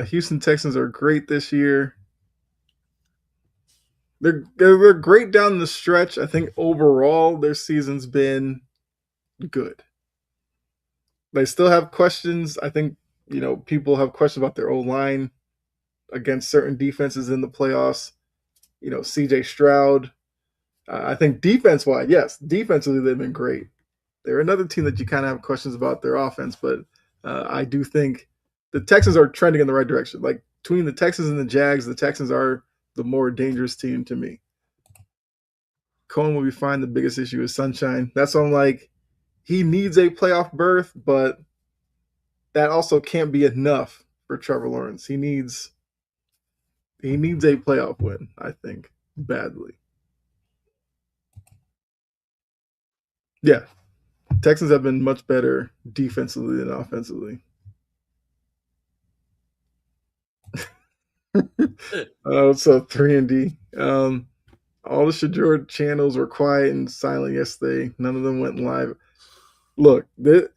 Houston Texans are great this year. They're great down the stretch. I think overall their season's been good. They still have questions. I think people have questions about their old line against certain defenses in the playoffs. CJ Stroud. I think defense wise, yes, defensively they've been great. They're another team that you kind of have questions about their offense, but I do think the Texans are trending in the right direction. Like between the Texans and the Jags, the Texans are the more dangerous team to me. Cohen will be fine. The biggest issue is Sunshine. That's why I'm like, he needs a playoff berth, but that also can't be enough for Trevor Lawrence. He needs a playoff win, I think, badly. Yeah, Texans have been much better defensively than offensively. So 3-D. All the Shador channels were quiet and silent yesterday. None of them went live. Look, this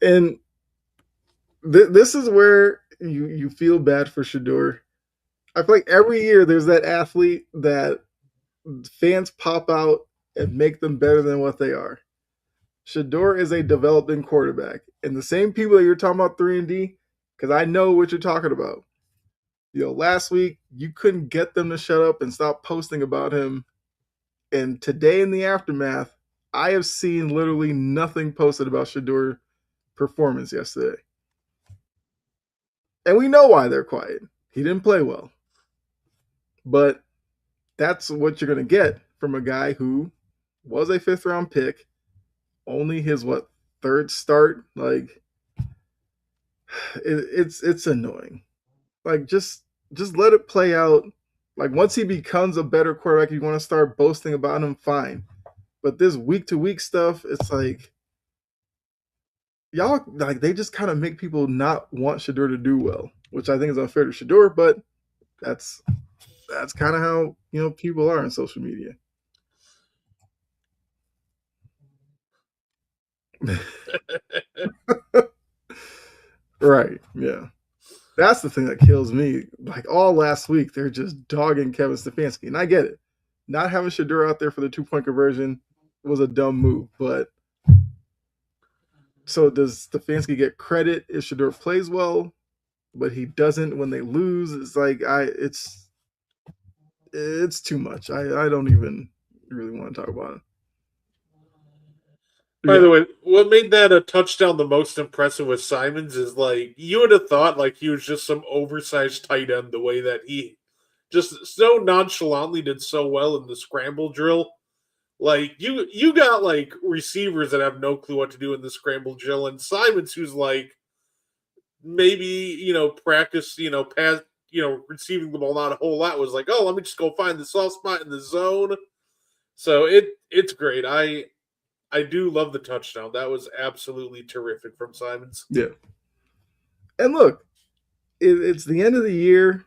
is where you feel bad for Shador. I feel like every year there's that athlete that fans pop out and make them better than what they are. Shador is a developing quarterback, and the same people that you're talking about 3-D, because I know what you're talking about. Last week you couldn't get them to shut up and stop posting about him, and today in the aftermath, I have seen literally nothing posted about Shador performance yesterday, and we know why they're quiet. He didn't play well, but that's what you're going to get from a guy who was a fifth round pick, only his third start. Like it's annoying. Like just let it play out. Like once he becomes a better quarterback, you want to start boasting about him, fine. But this week to week stuff, it's like y'all like they just kind of make people not want Shador to do well, which I think is unfair to Shador, but that's that's kind of how people are on social media. Right? Yeah. That's the thing that kills me. Like all last week, they're just dogging Kevin Stefanski, and I get it. Not having Shador out there for the 2-point conversion was a dumb move, but so does Stefanski get credit if Shador plays well, but he doesn't when they lose? It's like it's too much. I don't even really want to talk about it. But By yeah, the way, what made that a touchdown the most impressive with Simons is like you would have thought like he was just some oversized tight end the way that he just so nonchalantly did so well in the scramble drill. Like you got like receivers that have no clue what to do in the scramble drill, and Simons who's like maybe practice pass receiving the ball not a whole lot was like, oh, let me just go find the soft spot in the zone. So it's great. I do love the touchdown. That was absolutely terrific from Simons. yeah. And look, it's the end of the year.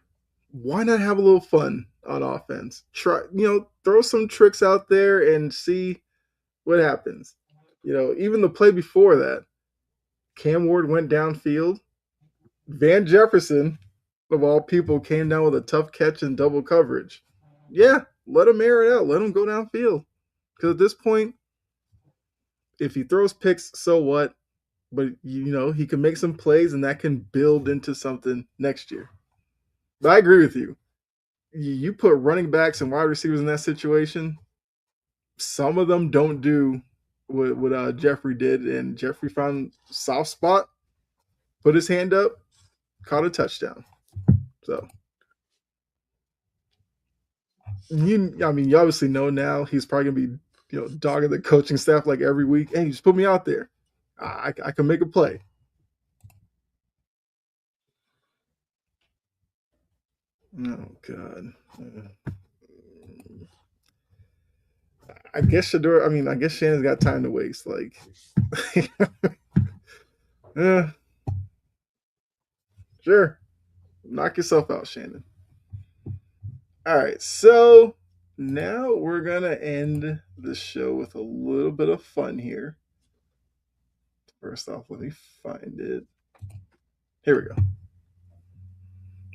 Why not have a little fun on offense? Try, throw some tricks out there and see what happens. Even the play before that, Cam Ward went downfield. Van Jefferson, of all people, came down with a tough catch and double coverage. Yeah, let him air it out. Let him go downfield. Because at this point, if he throws picks, so what? But he can make some plays, and that can build into something next year. But I agree with you. You put running backs and wide receivers in that situation. Some of them don't do what Jeffrey did, and Jeffrey found soft spot, put his hand up, caught a touchdown. So you obviously know now he's probably gonna be dogging the coaching staff like every week. Hey, just put me out there. I can make a play. Oh God. I guess Shador. I guess Shannon's got time to waste. Like, yeah, sure. Knock yourself out, Shannon. All right, so now we're gonna end the show with a little bit of fun here. First off, let me find it. Here we go.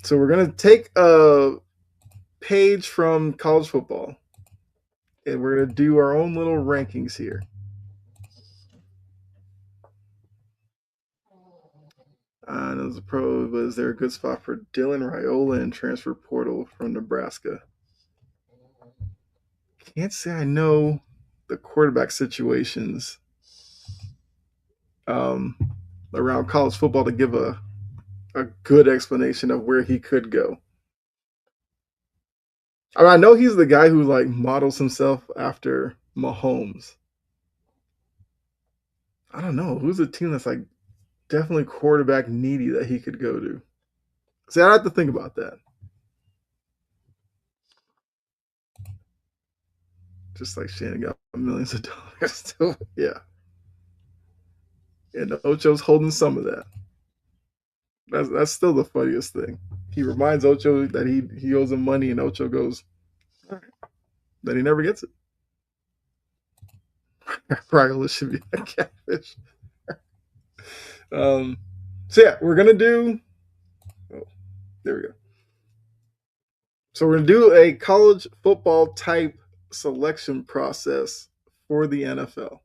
So we're gonna take a page from college football, and we're gonna do our own little rankings here. As a pro, but is there a good spot for Dylan Raiola in transfer portal from Nebraska? Can't say I know the quarterback situations um, around college football to give a good explanation of where he could go. I know he's the guy who like models himself after Mahomes. I don't know who's a team that's like definitely quarterback needy that he could go to. See, I have to think about that. Just like Shannon got millions of dollars still, yeah. And Ocho's holding some of that. That's still the funniest thing. He reminds Ocho that he owes him money, and Ocho goes, all right. Then he never gets it. Raiola should be a catfish. um, so yeah, we're gonna do. Oh, there we go. So we're gonna do a college football type selection process for the NFL.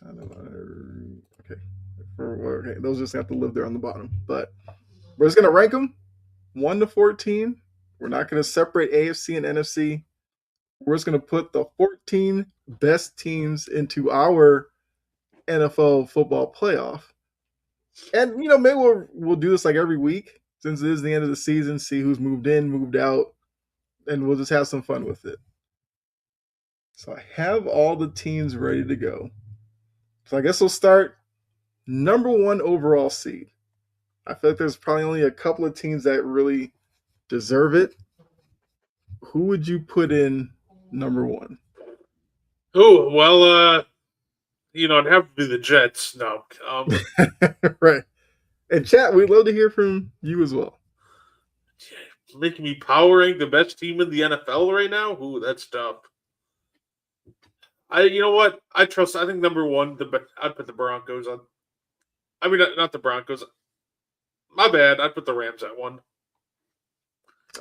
Okay. Okay, those just have to live there on the bottom. But we're just gonna rank them 1 to 14. We're not gonna separate AFC and NFC. We're just gonna put the 14 best teams into our NFL football playoff. And maybe we'll do this like every week since it is the end of the season, see who's moved in, moved out, and we'll just have some fun with it. So I have all the teams ready to go. So I guess we'll start number 1 overall seed. I feel like there's probably only a couple of teams that really deserve it. Who would you put in number 1? Oh, well, it'd have to be the Jets. No. Right. And chat, we'd love to hear from you as well. Making me power rank the best team in the NFL right now. Ooh, that's tough. You know what? I trust. I think number one, I'd put the Broncos on. I mean, not the Broncos. My bad. I'd put the Rams at one.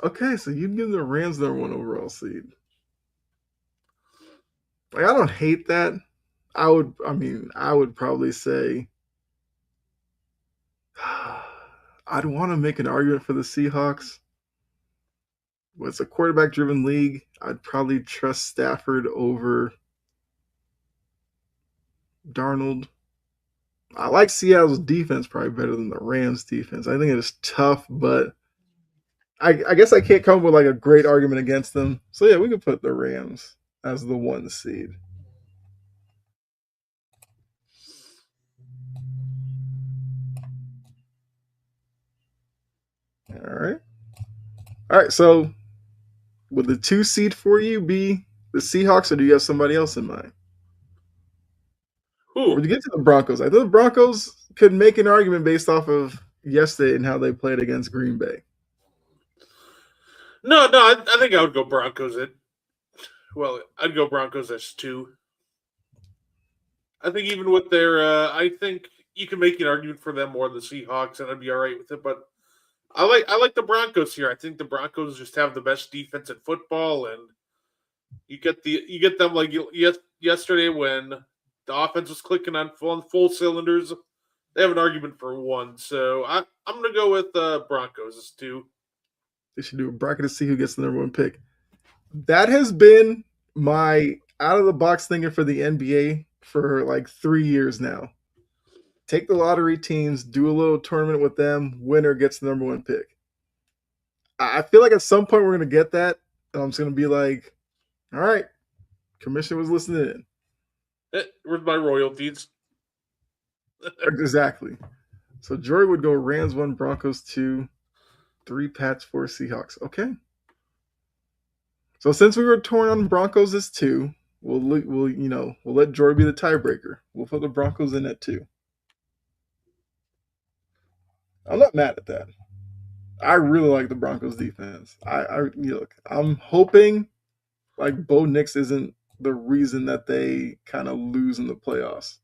Okay, so you'd give the Rams their one overall seed. Like, I don't hate that. I would probably say I'd want to make an argument for the Seahawks. But it's a quarterback driven league. I'd probably trust Stafford over Darnold. I like Seattle's defense probably better than the Rams defense. I think it is tough, but I guess I can't come up with like a great argument against them. So yeah, we could put the Rams as the one seed. All right. All right. So would the two seed for you be the Seahawks, or do you have somebody else in mind? Or would Who? you get to the Broncos? I think the Broncos could make an argument based off of yesterday and how they played against Green Bay. No. I think I would go Broncos at. Well, I'd go Broncos as two. I think even with their, I think you can make an argument for them more than the Seahawks, and I'd be all right with it. But I like the Broncos here. I think the Broncos just have the best defense in football, and you get them like yesterday when the offense was clicking on full cylinders. They have an argument for one, so I'm gonna go with Broncos as two. They should do a bracket to see who gets the number one pick. That has been my out of the box thinking for the NBA for like 3 years now. Take the lottery teams, do a little tournament with them. Winner gets the number one pick. I feel like at some point we're gonna get that. And I'm just gonna be like, all right, commission was listening in. Where's my royalties? Exactly. So Jory would go Rams 1, Broncos 2, 3 Pats, 4 Seahawks. Okay. So since we were torn on Broncos as 2, we'll let Jory be the tiebreaker. We'll put the Broncos in at 2. I'm not mad at that. I really like the Broncos defense. Look, I'm hoping like Bo Nix isn't the reason that they kind of lose in the playoffs.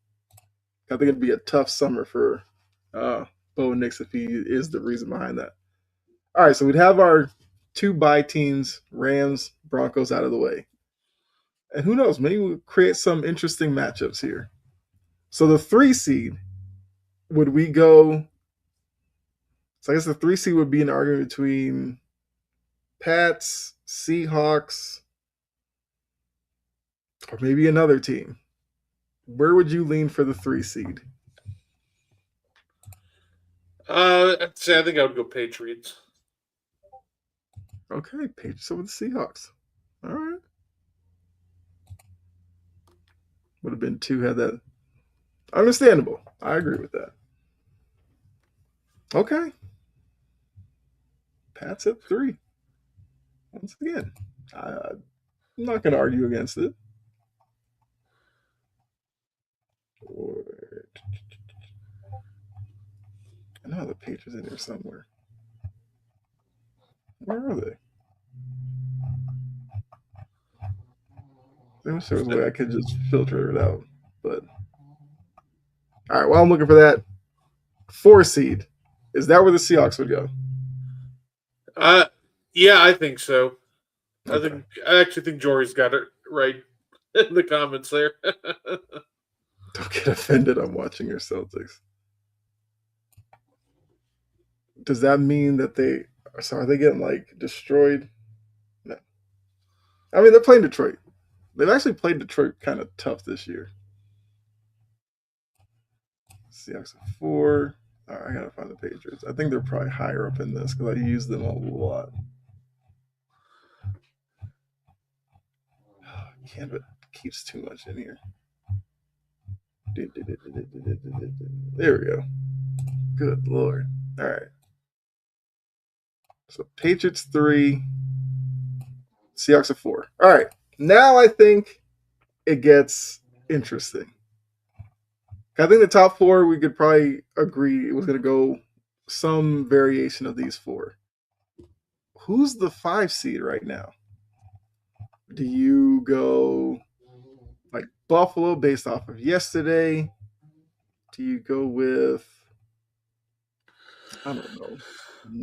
I think it'd be a tough summer for Bo Nix if he is the reason behind that. All right, so we'd have our 2 bye teams, Rams, Broncos out of the way. And who knows, maybe we'll create some interesting matchups here. So the 3 seed, would we go? So I guess the 3 seed would be an argument between Pats, Seahawks, or maybe another team. Where would you lean for the 3 seed? I'd say I think I would go Patriots. Okay, Patriots over the Seahawks. All right. Would have been 2 had that. Understandable. I agree with that. Okay. Pats at 3. Once again, I'm not going to argue against it. I know the Patriots in here somewhere. Where are they? I wish there was a way I could just filter it out. But all right, while I'm looking for that 4 seed, is that where the Seahawks would go? Yeah, I think so. Okay. I actually think Jory's got it right in the comments there. Don't get offended. I'm watching your Celtics. Does that mean that are they getting like destroyed? No. I mean, they're playing Detroit. They've actually played Detroit kind of tough this year. Seahawks at 4. All right, I gotta find the Patriots. I think they're probably higher up in this because I use them a lot. Canva keeps too much in here. There we go. Good Lord. All right. So Patriots 3, Seahawks at 4. All right. Now I think it gets interesting. I think the top 4 we could probably agree it was going to go some variation of these 4. who's the 5 seed right now? Do you go like Buffalo based off of yesterday? Do you go with, I don't know,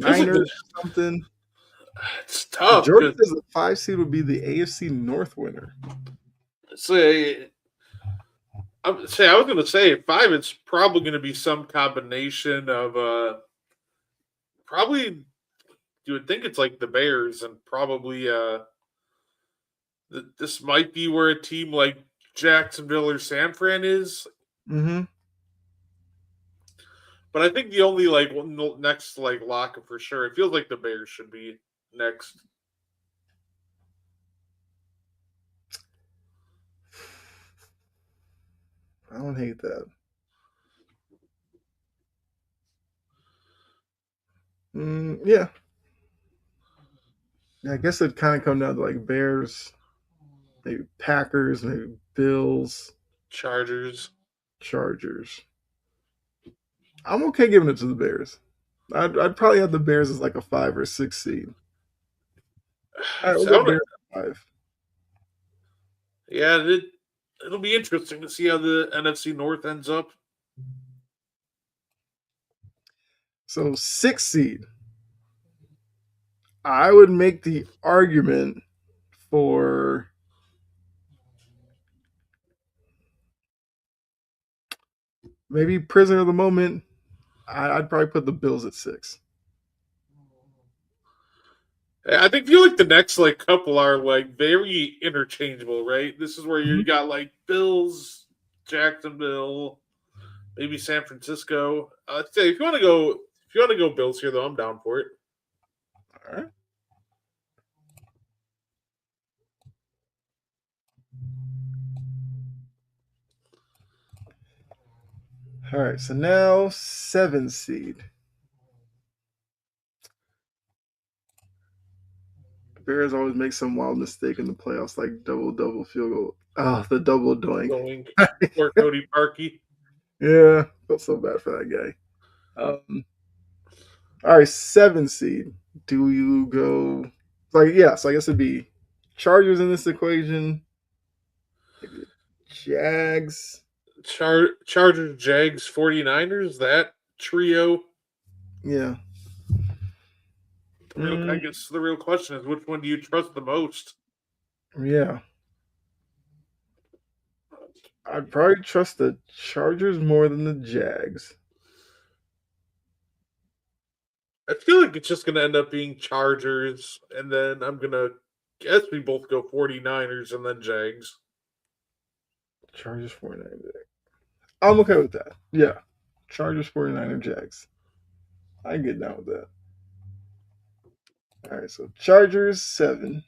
Feels like Niners or something? it's tough Jordan because says the 5 seed would be the AFC North winner. say I was going to say five. It's probably going to be some combination of probably you would think it's like the Bears and probably this might be where a team like Jacksonville or San Fran is. Mm-hmm. But I think the only like next like lock for sure. It feels like the Bears should be next. I don't hate that. Yeah. Yeah, I guess it'd kind of come down to like Bears, maybe Packers, maybe Bills, Chargers. Chargers. I'm okay giving it to the Bears. I'd probably have the Bears as like a 5 or 6 seed. All right, we'll go So, Bears at 5. yeah, it'll be interesting to see how the NFC North ends up. So 6 seed. I would make the argument for maybe prisoner of the moment. I'd probably put the Bills at 6. I think feel like the next like couple are like very interchangeable, right? This is where you Mhm. got like Bills, Jacksonville, maybe San Francisco. Say if you want to go Bills here though, I'm down for it. All right. All right. So now 7 seed. Bears always make some wild mistake in the playoffs, like double field goal. Ah, the double doink. Going for Cody Parkey. Yeah, felt so bad for that guy. All right, 7 seed. Do you go like yeah? So I guess it'd be Chargers in this equation. Maybe Jags. Chargers, Jags, 49ers, that trio. Yeah. I Mm, guess the real question is which one do you trust the most? yeah. I'd probably trust the Chargers more than the Jags. I feel like it's just going to end up being Chargers, and then I'm going to guess we both go 49ers and then Jags. Chargers 49ers. I'm okay with that. Yeah. Chargers 49er Jags. I can get down with that. All right, so Chargers 7.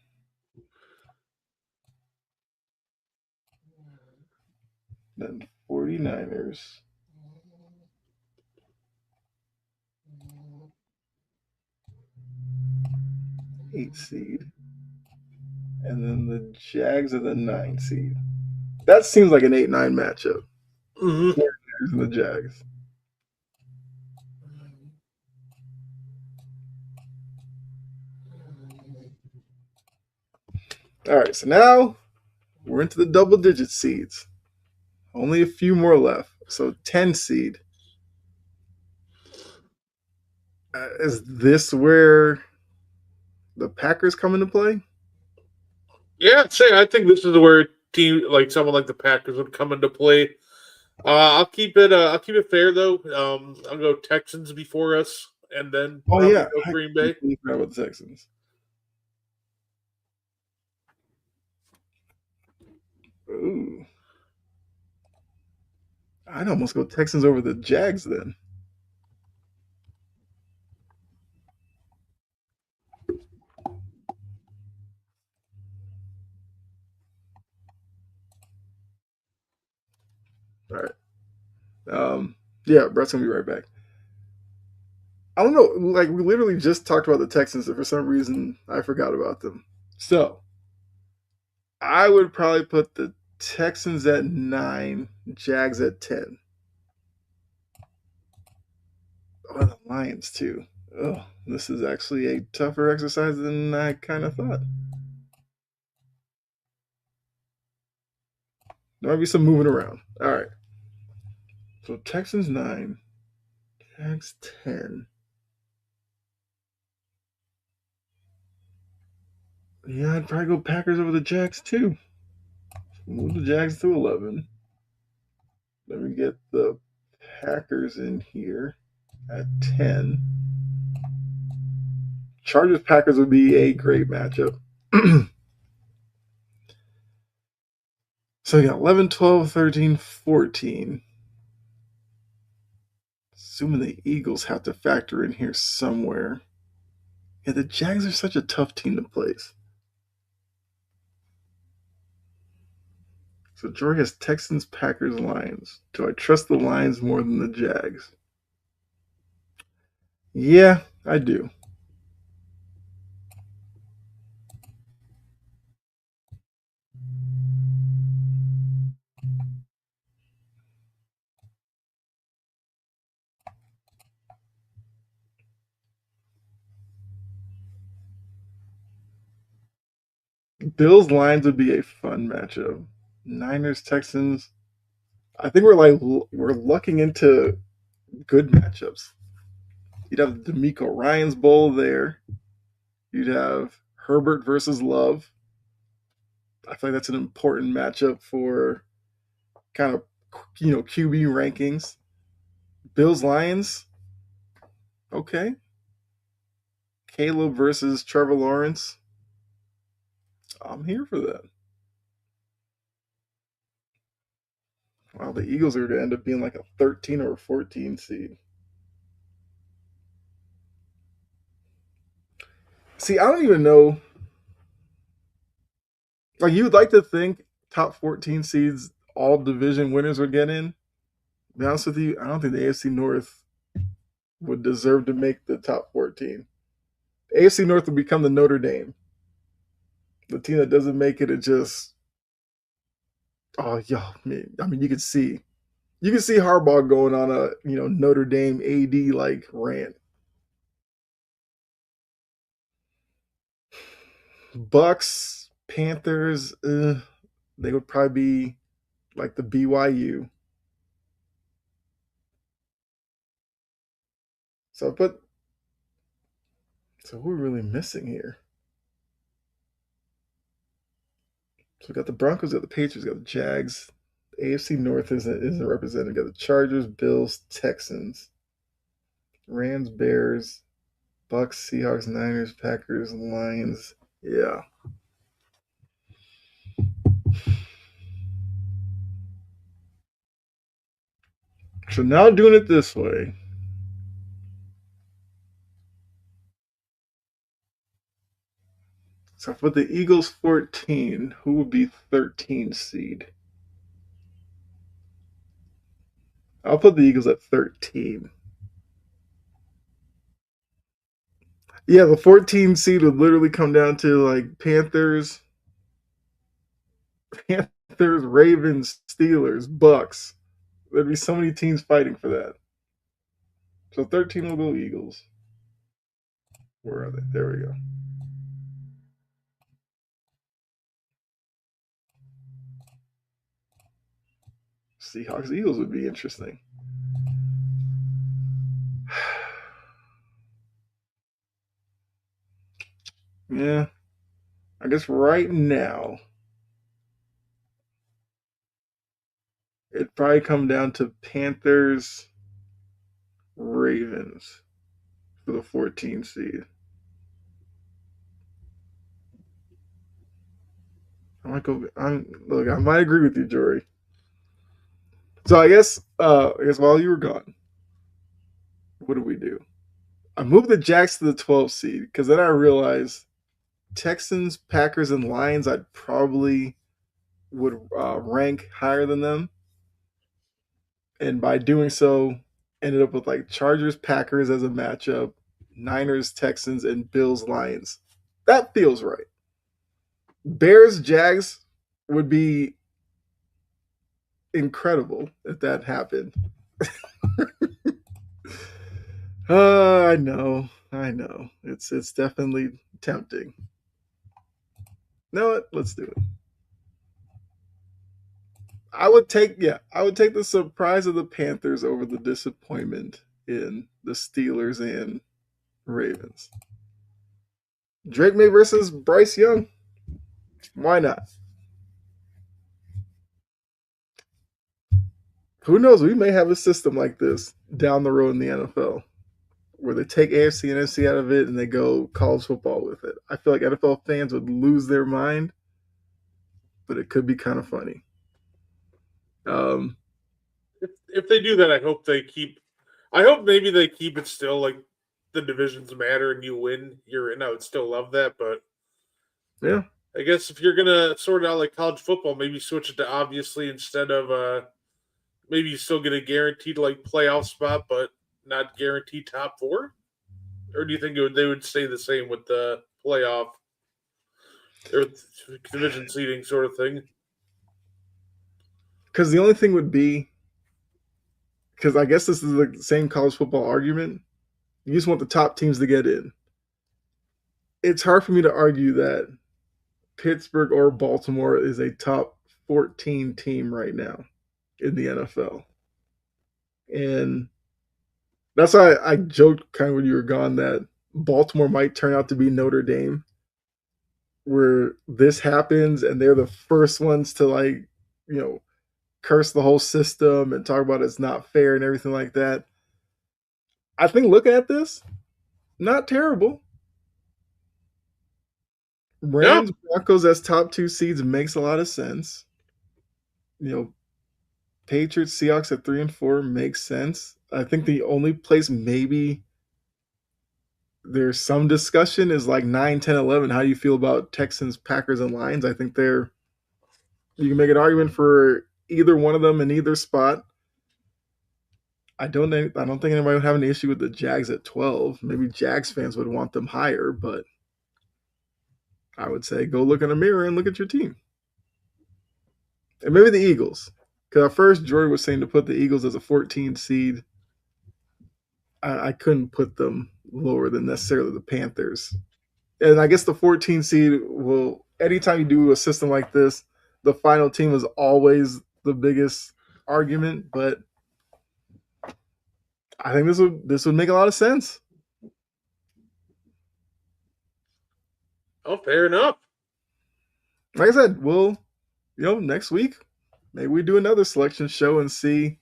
Then 49ers. 8 seed. And then the Jags are the 9 seed. That seems like an 8-9 matchup. Mm-hmm. 49ers and the Jags. All right, so now we're into the double digit seeds. Only a few more left. So 10 seed. Is this where the Packers come into play? Yeah, say I think this is where team like someone like the Packers would come into play. I'll keep it. I'll keep it fair though. I'll go Texans before us, and then Oh probably yeah, go I Green Bay. completely forgot about the Texans. Ooh, I'd almost go Texans over the Jags then. All right. Yeah, Brett's gonna be right back. I don't know. Like we literally just talked about the Texans, and for some reason I forgot about them. So I would probably put the Texans at 9, Jags at 10. Oh, the Lions too. Oh, this is actually a tougher exercise than I kind of thought. There might be some moving around. All right. So Texans 9, Jags 10. Yeah, I'd probably go Packers over the Jags too. Move the Jags to 11. Let me get the Packers in here at 10. Chargers Packers would be a great matchup. So we got 11, 12, 13, 14. Assuming the Eagles have to factor in here somewhere. Yeah, the Jags are such a tough team to place. So Jory has Texans, Packers, Lions. Do I trust the Lions more than the Jags? Yeah, I do. Bills Lions would be a fun matchup. Niners Texans. I think we're lucking into good matchups. You'd have the D'Amico Ryan's Bowl there. You'd have Herbert versus Love. I feel like that's an important matchup for kind of QB rankings. Bills Lions. Okay. Caleb versus Trevor Lawrence. I'm here for that. Wow, the Eagles are going to end up being like a 13 or a 14 seed. See, I don't even know. Like, you would like to think top 14 seeds, all division winners would get in. To be honest with you, I don't think the AFC North would deserve to make the top 14. The AFC North would become the Notre Dame. The team that doesn't make it, it just, oh, yeah, man. I mean, you can see Harbaugh going on a Notre Dame AD like rant. Bucks, Panthers, they would probably be like the BYU. So, but so who are we really missing here? So we got the Broncos, got the Patriots, got the Jags. The AFC North isn't represented. We got the Chargers, Bills, Texans, Rams, Bears, Bucks, Seahawks, Niners, Packers, Lions. Yeah. So now doing it this way. So for the Eagles 14, who would be 13 seed? I'll put the Eagles at 13. Yeah, the 14 seed would literally come down to like Panthers, Ravens, Steelers, Bucks. There'd be so many teams fighting for that. So 13 will go Eagles. Where are they? There we go. Seahawks, Eagles would be interesting. Yeah, I guess right now it'd probably come down to Panthers, Ravens for the 14 seed. I might go. Look. I might agree with you, Jory. So I guess while you were gone, what did we do? I moved the Jacks to the 12 seed because then I realized Texans, Packers, and Lions. I'd probably would rank higher than them, and by doing so, ended up with like Chargers, Packers as a matchup, Niners, Texans, and Bills, Lions. That feels right. Bears, Jags would be incredible if that happened. I know. I know it's definitely tempting. You know what? Let's do it. I would take the surprise of the Panthers over the disappointment in the Steelers and Ravens. Drake May versus Bryce Young. Why not? Who knows? We may have a system like this down the road in the NFL where they take AFC and NFC out of it and they go college football with it. I feel like NFL fans would lose their mind, but it could be kind of funny. Um, If they do that, I hope they keep. I hope maybe they keep it still like the divisions matter and you win, you're in. I would still love that, but yeah, I guess if you're gonna sort it out like college football, maybe switch it to obviously instead of maybe you still get a guaranteed like playoff spot, but not guaranteed top four. Or do you think they would stay the same with the playoff or division seeding sort of thing? because the only thing would be because I guess this is the same college football argument. You just want the top teams to get in. It's hard for me to argue that Pittsburgh or Baltimore is a top 14 team right now in the NFL. And that's why I joked kind of when you were gone that Baltimore might turn out to be Notre Dame, where this happens and they're the first ones to like, you know, curse the whole system and talk about it's not fair and everything like that. I think looking at this, not terrible. No, Rams Broncos as top two seeds makes a lot of sense. You know, Patriots Seahawks at 3 and 4 makes sense. I think the only place maybe there's some discussion is like 9, 10, 11. How do you feel about Texans, Packers, and Lions? I think they're you can make an argument for either one of them in either spot. I don't think anybody would have an issue with the Jags at 12. Maybe Jags fans would want them higher, but I would say go look in a mirror and look at your team. And maybe the Eagles. Because at first Jordan was saying to put the Eagles as a 14 seed. I couldn't put them lower than necessarily the Panthers. And I guess the 14 seed will, anytime you do a system like this, the final team is always the biggest argument. But I think this would make a lot of sense. oh, fair enough. Like I said, we'll next week maybe we do another selection show and see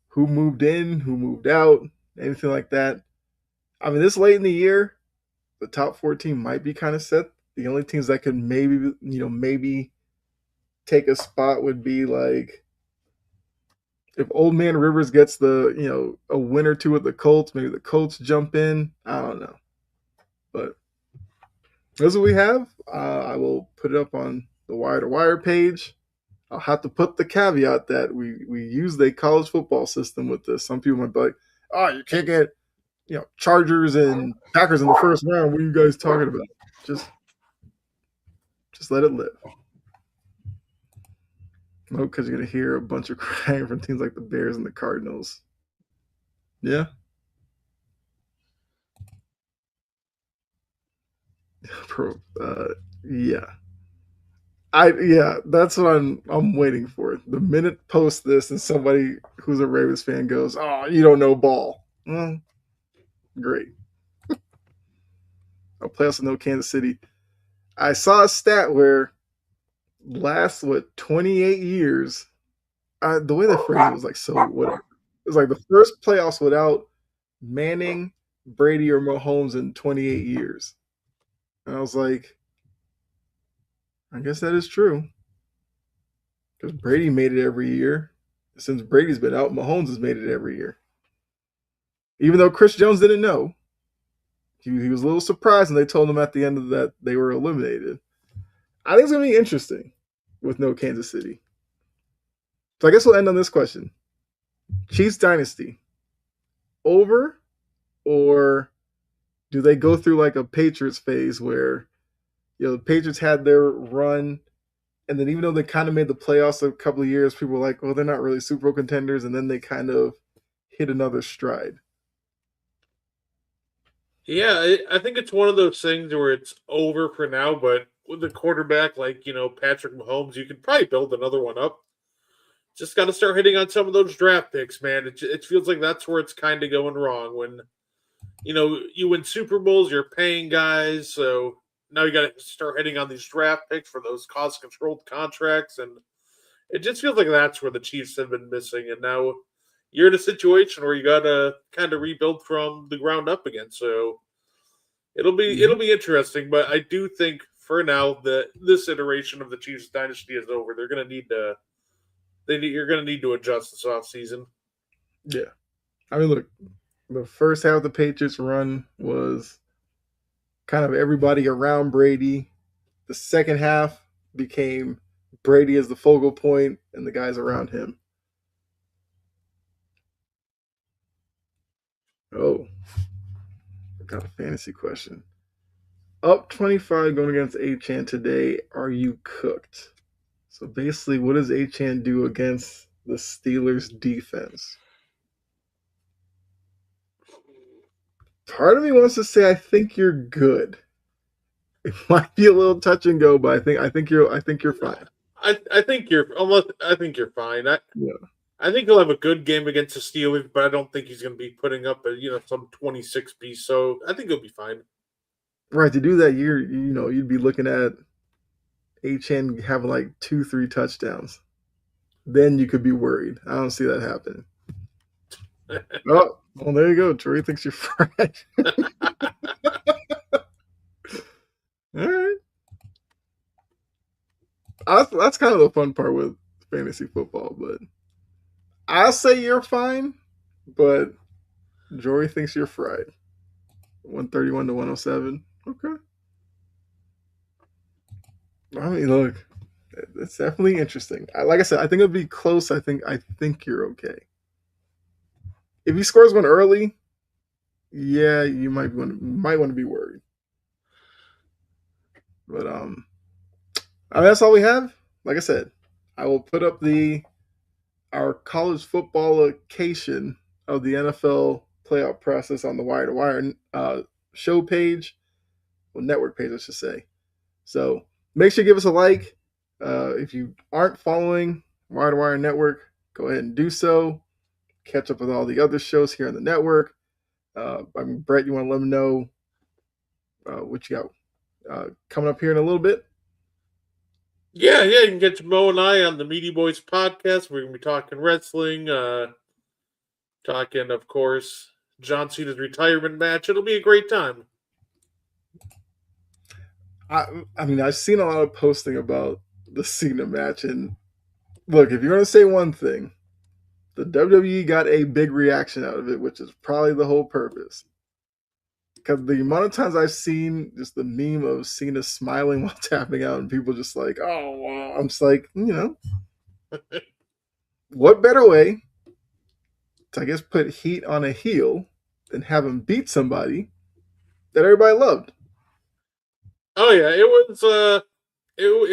who moved in, who moved out, anything like that. I mean, this late in the year, the top 14 might be kind of set. The only teams that could maybe take a spot would be like if Old Man Rivers gets a win or two with the Colts, maybe the Colts jump in. I don't know, but that's what we have. I will put it up on the Wire to Wire page. I'll have to put the caveat that we use a college football system with this. Some people might be like, "Oh, you can't get Chargers and Packers in the first round. What are you guys talking about?" Just let it live. No, because you're gonna hear a bunch of crying from teams like the Bears and the Cardinals. Yeah, yeah. That's what I'm waiting for. The minute post this and somebody who's a Ravens fan goes, "Oh, you don't know ball." Great. I'll play also know Kansas City. I saw a stat where last 28 years. The way they phrased it was like so whatever. It was like the first playoffs without Manning, Brady, or Mahomes in 28 years. And I was like, I guess that is true. Because Brady made it every year. Since Brady's been out, Mahomes has made it every year. Even though Chris Jones didn't know. He was a little surprised when they told him at the end of that they were eliminated. I think it's going to be interesting with no Kansas City. So I guess we'll end on this question. Chiefs dynasty. Over or do they go through like a Patriots phase where the Patriots had their run and then even though they kind of made the playoffs a couple of years, people were like, well, they're not really Super Bowl contenders, and then they kind of hit another stride. Yeah, I think it's one of those things where it's over for now, but with a quarterback like, Patrick Mahomes, you could probably build another one up. Just got to start hitting on some of those draft picks, man. It feels like that's where it's kind of going wrong. When, you win Super Bowls, you're paying guys. So now you got to start hitting on these draft picks for those cost controlled contracts. And it just feels like that's where the Chiefs have been missing. And now you're in a situation where you got to kind of rebuild from the ground up again. So it'll Mhm. be interesting, but I do think for now that this iteration of the Chiefs dynasty is over. They're going to need to you're going to need to adjust this offseason. Yeah. I mean, look, the first half of the Patriots run was kind of everybody around Brady. The second half became Brady as the focal point and the guys around him. Oh, got a fantasy question. Up 25 going against Achan today. Are you cooked? So basically, what does Achan do against the Steelers defense? Part of me wants to say I think you're good. It might be a little touch and go, but I think you're fine. I think you're almost. I think you're fine. Yeah. I think he'll have a good game against the Steelers, but I don't think he's going to be putting up a some 26 piece. So I think he'll be fine. Right, to do that you'd be looking at Achan having like 2, 3 touchdowns. Then you could be worried. I don't see that happening. Oh, well, there you go. Troy thinks you're fried. All right. That's kind of the fun part with fantasy football, but I'll say you're fine, but Jory thinks you're fried. 131 to 107. Okay. I mean, look, it's definitely interesting. Like I said, I think it'll be close. I think you're okay. If he scores one early, yeah, you might want to be worried. But I mean, that's all we have. Like I said, I will put up the our college football location of the NFL playoff process on the Wire to Wire show page, well, network page, I should say. So make sure you give us a like. If you aren't following Wire to Wire Network, go ahead and do so. Catch up with all the other shows here on the network. I mean, Brett, you want to let them know what you got coming up here in a little bit? Yeah. You can get Mo and I on the Meaty Boys podcast. We're going to be talking wrestling, talking, of course, John Cena's retirement match. It'll be a great time. I mean, I've seen a lot of posting about the Cena match, and look, if you're going to say one thing, the WWE got a big reaction out of it, which is probably the whole purpose. Because the amount of times I've seen just the meme of Cena smiling while tapping out, and people just like, oh, wow. I'm just like, what better way to, I guess, put heat on a heel than have him beat somebody that everybody loved? Oh yeah, it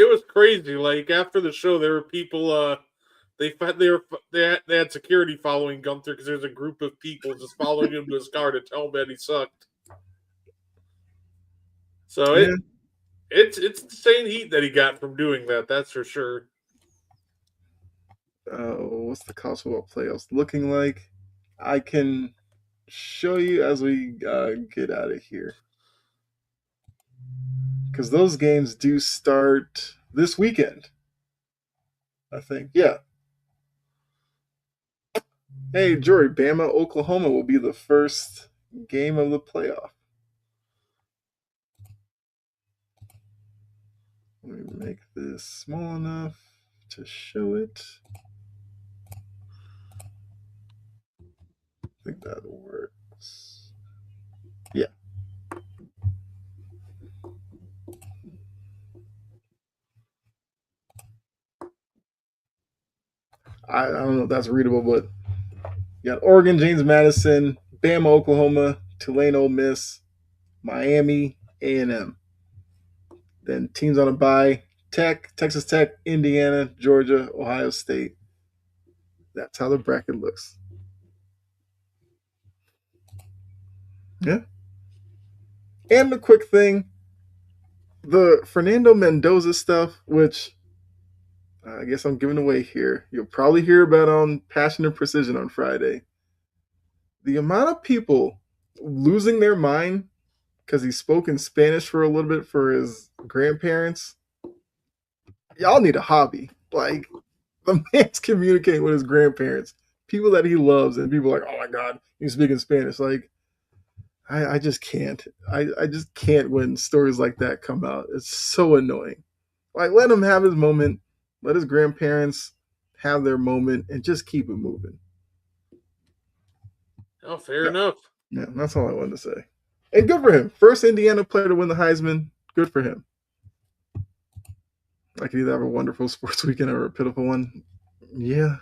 was crazy. Like after the show, there were people. They had security following Gunther because there's a group of people just following him to his car to tell him that he sucked. So Yeah. it's insane heat that he got from doing that. That's for sure. What's the college football playoffs looking like? I can show you as we get out of here because those games do start this weekend. I think. Yeah. Hey, Jory, Bama, Oklahoma will be the first game of the playoff. Let me make this small enough to show it. I think that works. Yeah. I don't know if that's readable, but you got Oregon, James Madison, Bama, Oklahoma, Tulane, Ole Miss, Miami, A&M. Then teams on a bye: Texas Tech, Indiana, Georgia, Ohio State. That's how the bracket looks. Yeah. And the quick thing, the Fernando Mendoza stuff, which I guess I'm giving away here. You'll probably hear about on Passion and Precision on Friday. The amount of people losing their mind because he spoke in Spanish for a little bit for his grandparents. Y'all need a hobby. Like, the man's communicating with his grandparents, people that he loves, and people are like, oh my God, he's speaking Spanish. Like, I just can't. I just can't when stories like that come out. It's so annoying. Like, let him have his moment. Let his grandparents have their moment and just keep it moving. Oh, fair Yeah, enough. yeah, that's all I wanted to say. And good for him. First Indiana player to win the Heisman. Good for him. I could either have a wonderful sports weekend or a pitiful one. Yeah,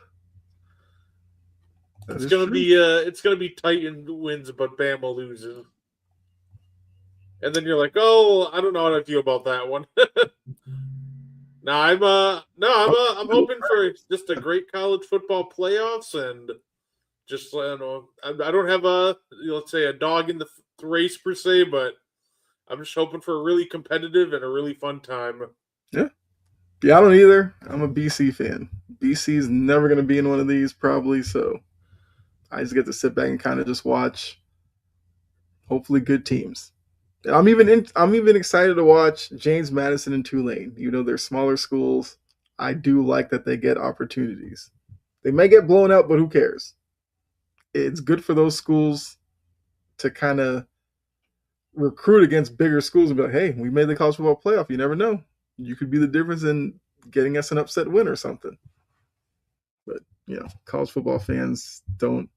that It's is gonna true. be Titan wins, but Bama loses, and then you're like, oh, I don't know how to feel about that one. I'm hoping for just a great college football playoffs and just I don't know. I don't have let's say a dog in the race per se, but I'm just hoping for a really competitive and a really fun time. Yeah. Yeah, I don't either. I'm a BC fan. BC's never going to be in one of these probably, so I just get to sit back and kind of just watch hopefully good teams. And I'm even excited to watch James Madison and Tulane. You know, they're smaller schools. I do like that they get opportunities. They may get blown out, but who cares? It's good for those schools to kind of recruit against bigger schools and be like, hey, we made the college football playoff. You never know. You could be the difference in getting us an upset win or something. But, college football fans don't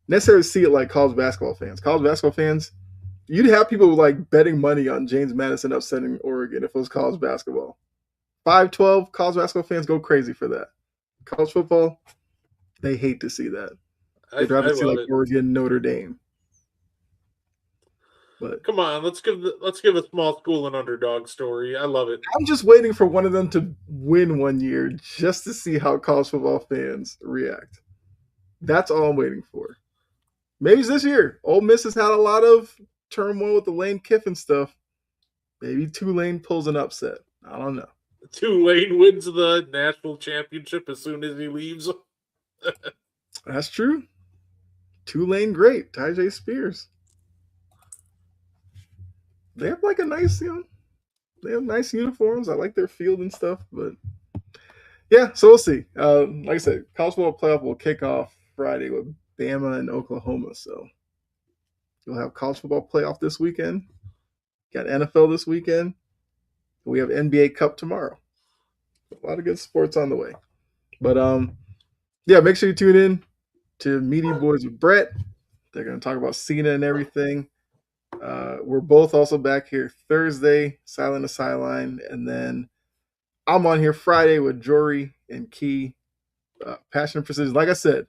necessarily see it like college basketball fans. College basketball fans, you'd have people like betting money on James Madison upsetting Oregon if it was college basketball. 5-12 college basketball fans go crazy for that. College football, they hate to see that. They'd rather I see love like it. Oregon, Notre Dame. But Come on, let's give a small school an underdog story. I love it. I'm just waiting for one of them to win one year just to see how college football fans react. That's all I'm waiting for. Maybe it's this year. Ole Miss has had a lot of turmoil with the Lane Kiffin stuff. Maybe Tulane pulls an upset. I don't know. Tulane wins the national championship as soon as he leaves. That's true. Tulane great. Tyjae Spears. They have like a nice, they have nice uniforms. I like their field and stuff. But yeah, so we'll see. Like I said, college football playoff will kick off Friday with Bama and Oklahoma. So you'll have college football playoff this weekend. Got NFL this weekend. We have NBA Cup tomorrow. A lot of good sports on the way. But yeah, make sure you tune in to Meaty Boys with Brett. They're going to talk about Cena and everything. We're both also back here Thursday, Silent to Sideline, and then I'm on here Friday with Jory and Key. Passion and Precision. Like I said,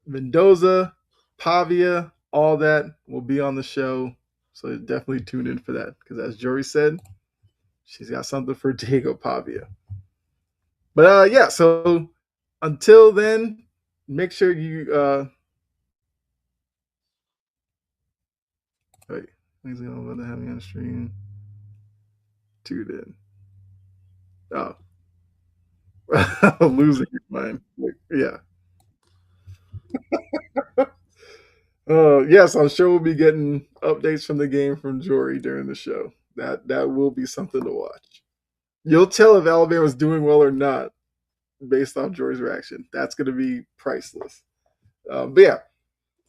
Mendoza, Pavia, all that will be on the show. So definitely tune in for that. Because as Jory said, she's got something for Diego Pavia. But yeah, so until then, make sure you wait. He's gonna have me on the stream. Tune in. Oh, losing your mind. Yeah. Yes, I'm sure we'll be getting updates from the game from Jory during the show. That will be something to watch. You'll tell if Alabama's doing well or not based on Jory's reaction. That's going to be priceless. But yeah,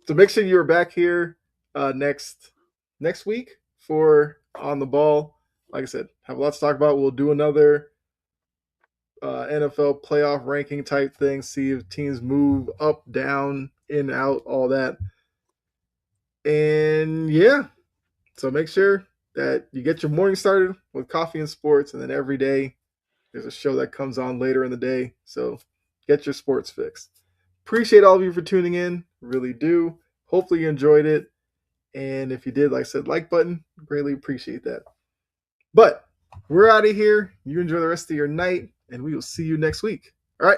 so make sure you're back here next week for On the Ball. Like I said, have a lot to talk about. We'll do another NFL playoff ranking type thing, see if teams move up, down, in, out, all that. And yeah, so make sure that you get your morning started with coffee and sports, and then every day there's a show that comes on later in the day. So get your sports fix. Appreciate all of you for tuning in. Really do. Hopefully you enjoyed it. And if you did, like I said, like button, greatly appreciate that. But we're out of here. You enjoy the rest of your night, and we will see you next week. All right.